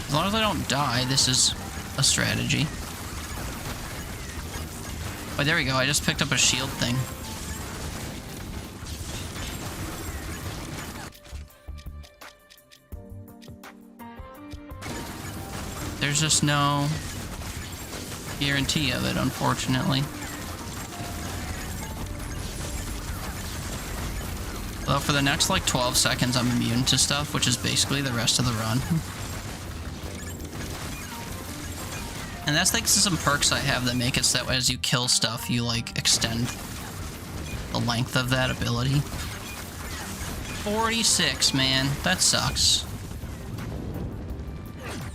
As long as I don't die, this is a strategy. Oh, there we go. I just picked up a shield thing. There's just no guarantee of it, unfortunately. Although for the next, like, 12 seconds, I'm immune to stuff, which is basically the rest of the run. And that's thanks to some perks I have that make it so that as you kill stuff, you, like, extend the length of that ability. 46, man. That sucks.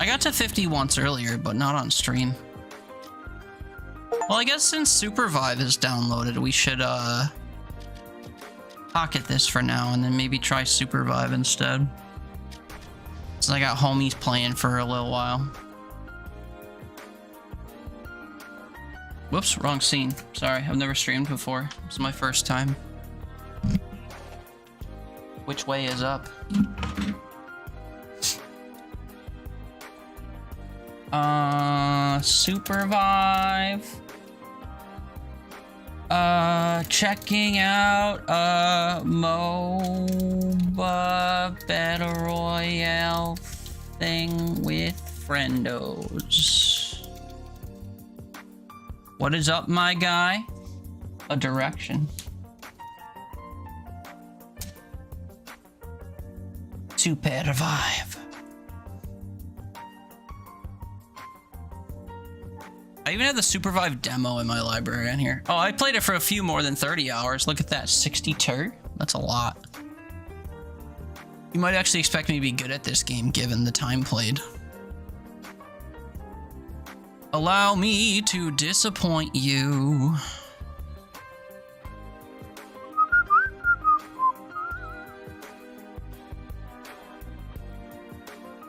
I got to 50 once earlier, but not on stream. Well, I guess since Supervive is downloaded, we should, pocket this for now, and then maybe try Supervive instead. Since I got homies playing for a little while. Whoops, wrong scene. Sorry, I've never streamed before. This is my first time. Which way is up? Supervive. Checking out MOBA Battle Royale thing with friendos. What is up, my guy? A direction. Supervive. I even have the Supervive demo in my library on here. Oh, I played it for a few more than 30 hours. Look at that, 62? That's a lot. You might actually expect me to be good at this game, given the time played. Allow me to disappoint you.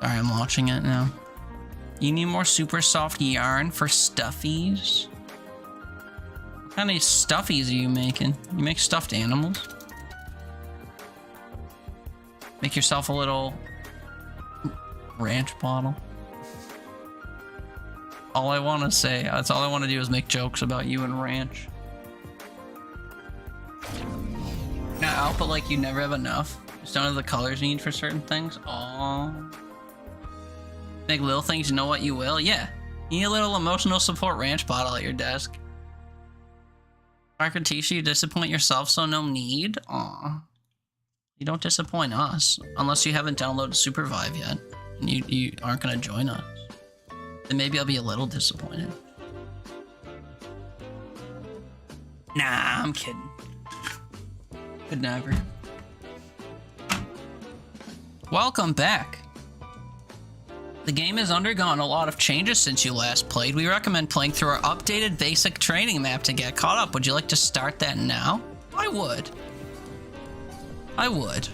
Sorry, I'm watching it now. You need more super soft yarn for stuffies? What kind of stuffies are you making? You make stuffed animals? Make yourself a little ranch bottle. All I want to say, that's all I want to do is make jokes about you and ranch. Nah, but like you never have enough. Just don't have the colors you need for certain things. Aww. Make little things, you know what you will? Yeah. You need a little emotional support ranch bottle at your desk. Marker Tisha, you disappoint yourself, so no need? Aw. You don't disappoint us. Unless you haven't downloaded Supervive yet. And you aren't gonna join us. Then maybe I'll be a little disappointed. Nah, I'm kidding. Could never. Welcome back. The game has undergone a lot of changes since you last played. We recommend playing through our updated basic training map to get caught up. Would you like to start that now? I would. I would.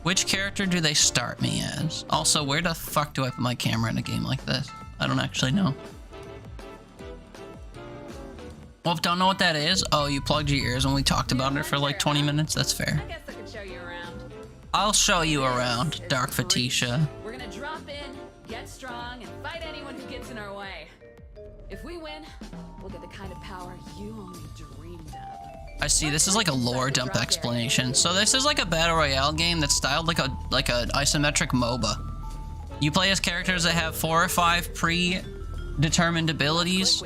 Which character do they start me as? Also, where the fuck do I put my camera in a game like this? I don't actually know. Well, don't know what that is? Oh, you plugged your ears when we talked about it for like 20 minutes? That's fair. I guess I could show you around. I'll show you around, It's Dark free. Fatisha. We're gonna drop in, get strong, and fight anyone who gets in our way. If we win, we'll get the kind of power you only dreamed of. I see, this is like a lore dump explanation. So this is like a battle royale game that's styled like a isometric MOBA. You play as characters that have 4 or 5 predetermined abilities,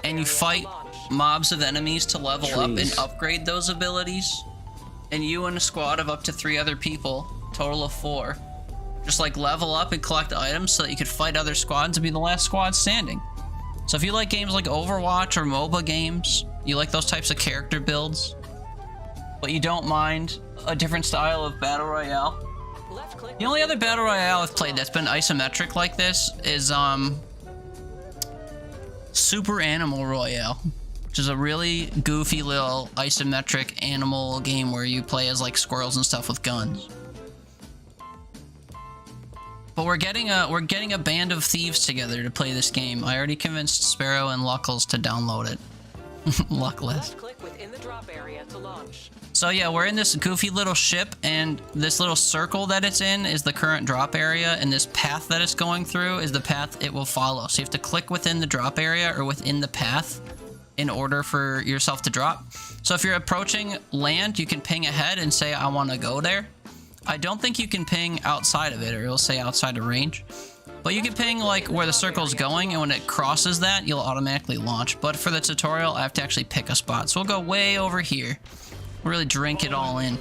and you fight mobs of enemies to level up and upgrade those abilities. And you and a squad of up to 3 other people, total of 4, just like level up and collect items so that you could fight other squads and be the last squad standing. So if you like games like Overwatch or MOBA games, you like those types of character builds, but you don't mind a different style of battle royale. The only other battle royale I've played that's been isometric like this is Super Animal Royale, which is a really goofy little isometric animal game where you play as like squirrels and stuff with guns. But we're getting a band of thieves together to play this game. I already convinced Sparrow and Luckles to download it. Luckless. Click within the drop area to launch. So yeah, we're in this goofy little ship, and this little circle that it's in is the current drop area, and this path that it's going through is the path it will follow. So you have to click within the drop area or within the path in order for yourself to drop. So if you're approaching land, you can ping ahead and say, I want to go there. I don't think you can ping outside of it, or it'll say outside of range. But you can ping like where the circle's going, and when it crosses that, you'll automatically launch. But for the tutorial, I have to actually pick a spot. So we'll go way over here. We'll really drink it all in.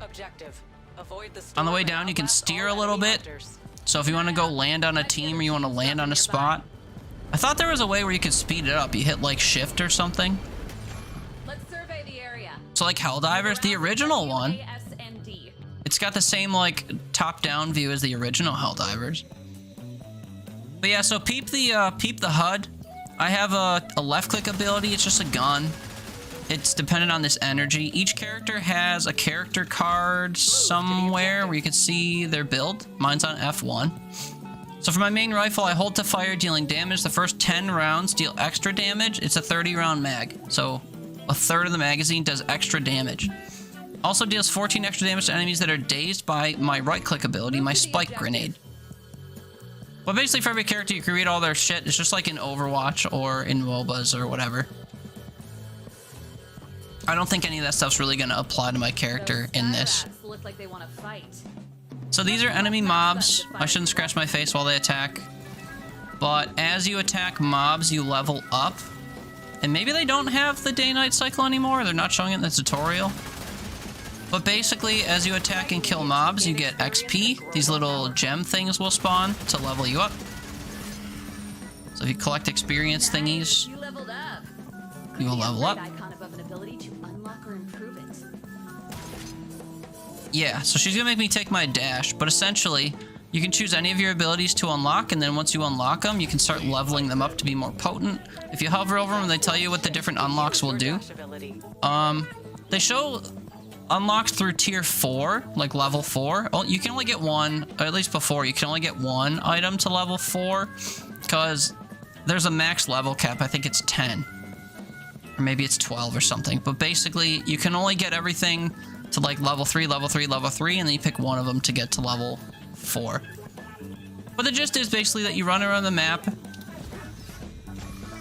Objective. Avoid the On the way down, you can steer a little bit. So if you want to go land on a team or you want to land on a spot. I thought there was a way where you could speed it up. You hit like shift or something. Let's survey the area. So like Helldivers, the original one, ASND. it's got the same like top-down view as the original Helldivers. But yeah, so peep the HUD. I have a left-click ability. It's just a gun. It's dependent on this energy. Each character has a character card somewhere where you can see their build. Mine's on F1. So for my main rifle, I hold to fire, dealing damage. The first 10 rounds deal extra damage. It's a 30-round mag, so a third of the magazine does extra damage. Also deals 14 extra damage to enemies that are dazed by my right-click ability, my spike grenade. But basically for every character, you can read all their shit. It's just like in Overwatch or in MOBAs or whatever. I don't think any of that stuff's really going to apply to my character in this. Look like they want to fight. So these are enemy mobs. I shouldn't scratch my face while they attack. But as you attack mobs, you level up. And maybe they don't have the day-night cycle anymore. They're not showing it in the tutorial. But basically, as you attack and kill mobs, you get XP. These little gem things will spawn to level you up. So if you collect experience thingies, You leveled up. you will level up. Icon above an ability to unlock or improve it. Yeah, so she's gonna make me take my dash, but essentially, you can choose any of your abilities to unlock, and then once you unlock them, you can start leveling them up to be more potent. If you hover over them, they tell you what the different unlocks will do. They show unlocks through tier 4, like level 4. Oh, you can only get one, or at least before, you can only get one item to level 4, because there's a max level cap. I think it's 10. Or maybe it's 12 or something. But basically, you can only get everything to like level 3, level 3, level 3, and then you pick one of them to get to level 4. But the gist is basically that you run around the map,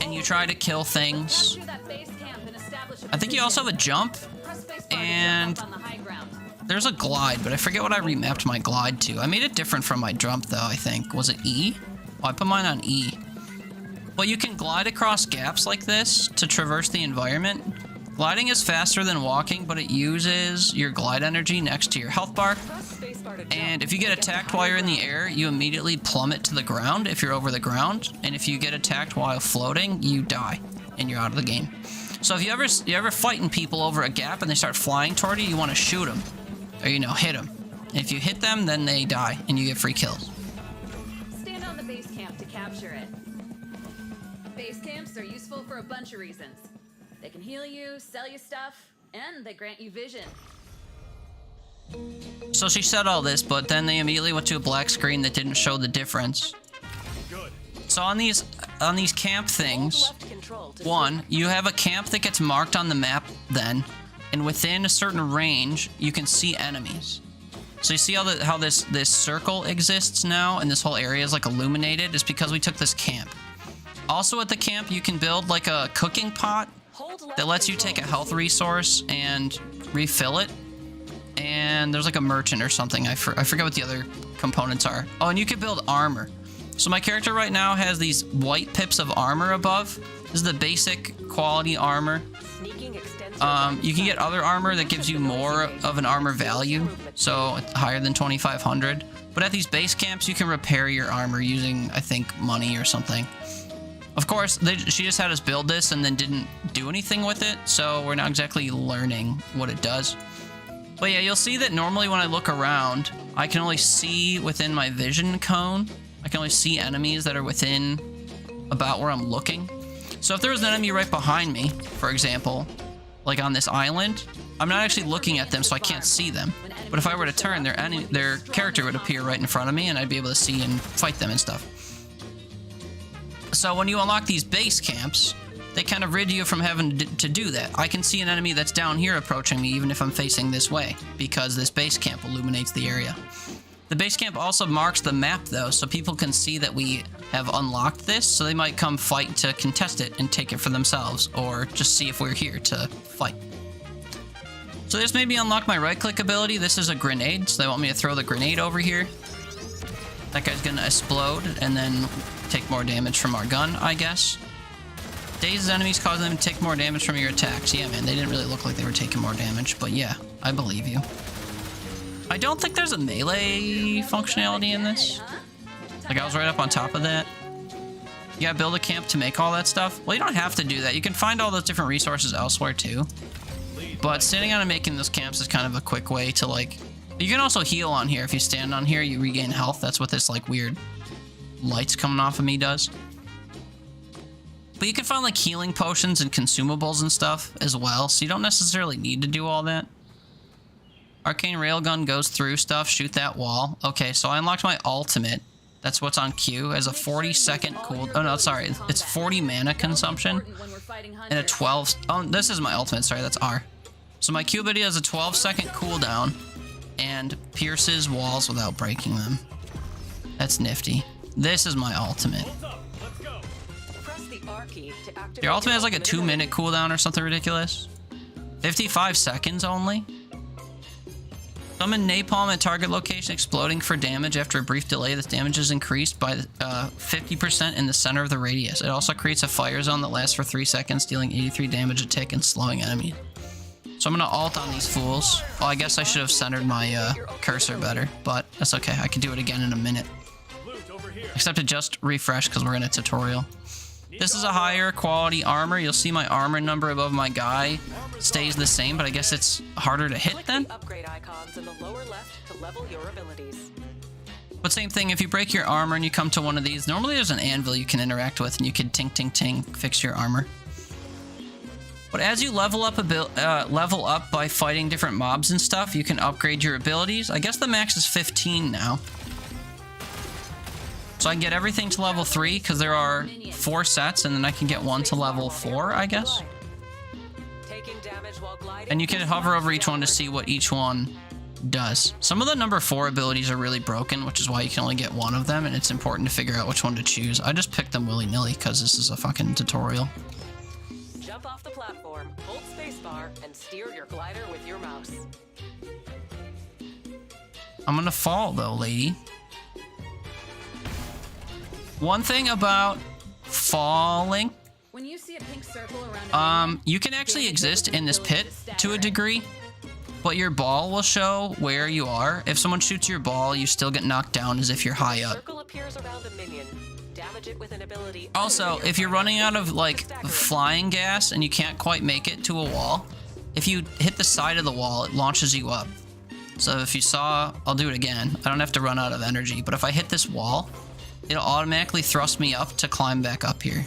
and you try to kill things. Capture that base camp and establish a I think you also have a jump, Press space bar to and jump up on the high ground. there's a glide, but I forget what I remapped my glide to. I made it different from my jump, though, I think. Was it E? Oh, I put mine on E. But you can glide across gaps like this to traverse the environment. Gliding is faster than walking, but it uses your glide energy next to your health bar. And if you get attacked while you're in the air, you immediately plummet to the ground if you're over the ground. And if you get attacked while floating, you die and you're out of the game. So if you're ever fighting people over a gap and they start flying toward you, you want to shoot them. Or, you know, hit them. And if you hit them, then they die and you get free kills. Stand on the base camp to capture it. Base camps are useful for a bunch of reasons. They can heal you, sell you stuff, and they grant you vision. So she said all this, but then they immediately went to a black screen that didn't show the difference. So on these camp things, Left control to one, you have a camp that gets marked on the map then, and within a certain range, you can see enemies. So you see how this circle exists now, and this whole area is like illuminated? It's because we took this camp. Also at the camp, you can build like a cooking pot hold left that lets you control take a to health resource and refill it. And there's like a merchant or something. I forget what the other components are. Oh, and you can build armor. So my character right now has these white pips of armor above. This is the basic quality armor. sneaking extends You can get other armor that gives you more of an armor value, so it's higher than 2,500. But at these base camps, you can repair your armor using, I think, money or something. Of course, she just had us build this and then didn't do anything with it, so we're not exactly learning what it does. But yeah, you'll see that normally when I look around, I can only see within my vision cone. I can only see enemies that are within about where I'm looking. So if there was an enemy right behind me, for example, like on this island, I'm not actually looking at them, so I can't see them. But if I were to turn, their character would appear right in front of me, and I'd be able to see and fight them and stuff. So when you unlock these base camps, they kind of rid you from having to do that. I can see an enemy that's down here approaching me, even if I'm facing this way, because this base camp illuminates the area. The base camp also marks the map, though, so people can see that we have unlocked this, so they might come fight to contest it and take it for themselves, or just see if we're here to fight. So this made me unlock my right-click ability. This is a grenade, so they want me to throw the grenade over here. That guy's gonna explode, and then take more damage from our gun, I guess. Dazes enemies, causing them to take more damage from your attacks. Yeah, man, they didn't really look like they were taking more damage, but yeah, I believe you. I don't think there's a melee functionality in this. Like, I was right up on top of that. You gotta build a camp to make all that stuff. Well, you don't have to do that. You can find all those different resources elsewhere, too. But standing on and making those camps is kind of a quick way to, like... You can also heal on here. If you stand on here, you regain health. That's what this, like, weird lights coming off of me does. But you can find, like, healing potions and consumables and stuff as well, so you don't necessarily need to do all that. Arcane Railgun goes through stuff, shoot that wall. Okay, so I unlocked my ultimate. That's what's on queue as a 40-second cool... Oh, no, sorry. It's 40 mana consumption and a 12... Oh, this is my ultimate. Sorry, that's R. So my Q ability has a 12-second cooldown and pierces walls without breaking them. That's nifty. This is my ultimate. press the R key to activate Your ultimate has like a ultimate 2-minute cooldown or something ridiculous. 55 seconds only. Summon napalm at target location, exploding for damage. After a brief delay, this damage is increased by 50% in the center of the radius. It also creates a fire zone that lasts for 3 seconds, dealing 83 damage a tick and slowing enemies. So I'm gonna ult on these fools. Well, I guess I should have centered my cursor better, but that's okay. I can do it again in a minute. Except it just refreshed because we're in a tutorial. This is a higher quality armor. You'll see my armor number above my guy stays the same, but I guess it's harder to hit Click then. the upgrade icons in the lower left to level your abilities. But same thing, if you break your armor and you come to one of these, normally there's an anvil you can interact with and you can ting ting ting fix your armor. But as you level up by fighting different mobs and stuff, you can upgrade your abilities. I guess the max is 15 now. So I can get everything to level 3 because there are 4 sets, and then I can get one to level 4, I guess. Taking damage while gliding. And you can hover over each one to see what each one does. Some of the number 4 abilities are really broken, which is why you can only get one of them, and it's important to figure out which one to choose. I just picked them willy-nilly because this is a fucking tutorial. Jump off the platform, hold spacebar, and steer your glider with your mouse. I'm gonna fall though, lady. One thing about falling, When you see a pink circle around you can actually exist in this pit to a degree, but your ball will show where you are. If someone shoots your ball, you still get knocked down as if you're high up. Circle appears around a minion. Damage it with an ability. Also, if you're running out of like flying gas and you can't quite make it to a wall, if you hit the side of the wall, it launches you up. So if you saw, I'll do it again. I don't have to run out of energy, but if I hit this wall, it'll automatically thrust me up to climb back up here.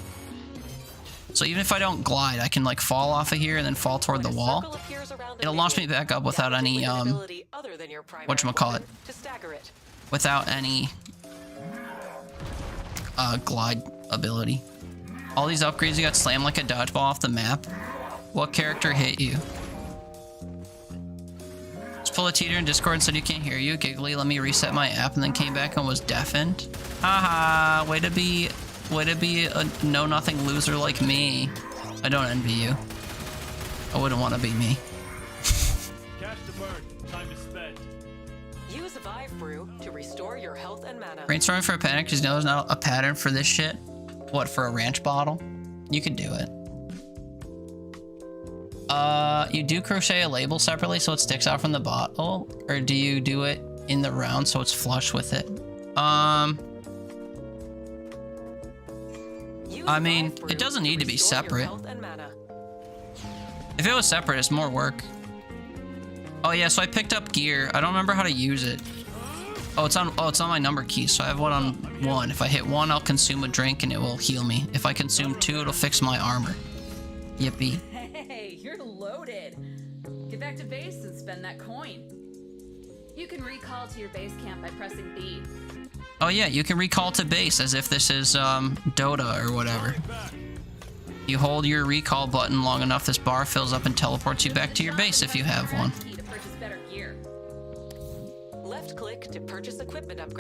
So even if I don't glide, I can like fall off of here and then fall toward the wall. It'll launch me back up without any whatchamacallit, without any glide ability. All these upgrades, you got slammed like a dodgeball off the map. What character hit you? Just pull a teeter in Discord and said you can't hear you. Giggly, let me reset my app, and then came back and was deafened. Haha, way to be a know-nothing loser like me. I don't envy you. I wouldn't want to be me. Cash to burn. Time to spend. Use Vive Brew to restore your health and mana. Brainstorming for a pattern because you know there's not a pattern for this shit. What, for a ranch bottle? You could do it. You do crochet a label separately so it sticks out from the bottle, or do you do it in the round so it's flush with it? I mean, it doesn't need to be separate. If it was separate, it's more work. Oh yeah, so I picked up gear. I don't remember how to use it. Oh, it's on my number key, so I have one on 1. If I hit 1, I'll consume a drink and it will heal me. If I consume 2, it'll fix my armor. Yippee. Hey, you're loaded. Get back to base and spend that coin. You can recall to your base camp by pressing B. Oh yeah, you can recall to base as if this is Dota or whatever. You hold your recall button long enough, this bar fills up and teleports you back to your base if you have one. Left click to purchase equipment upgrade.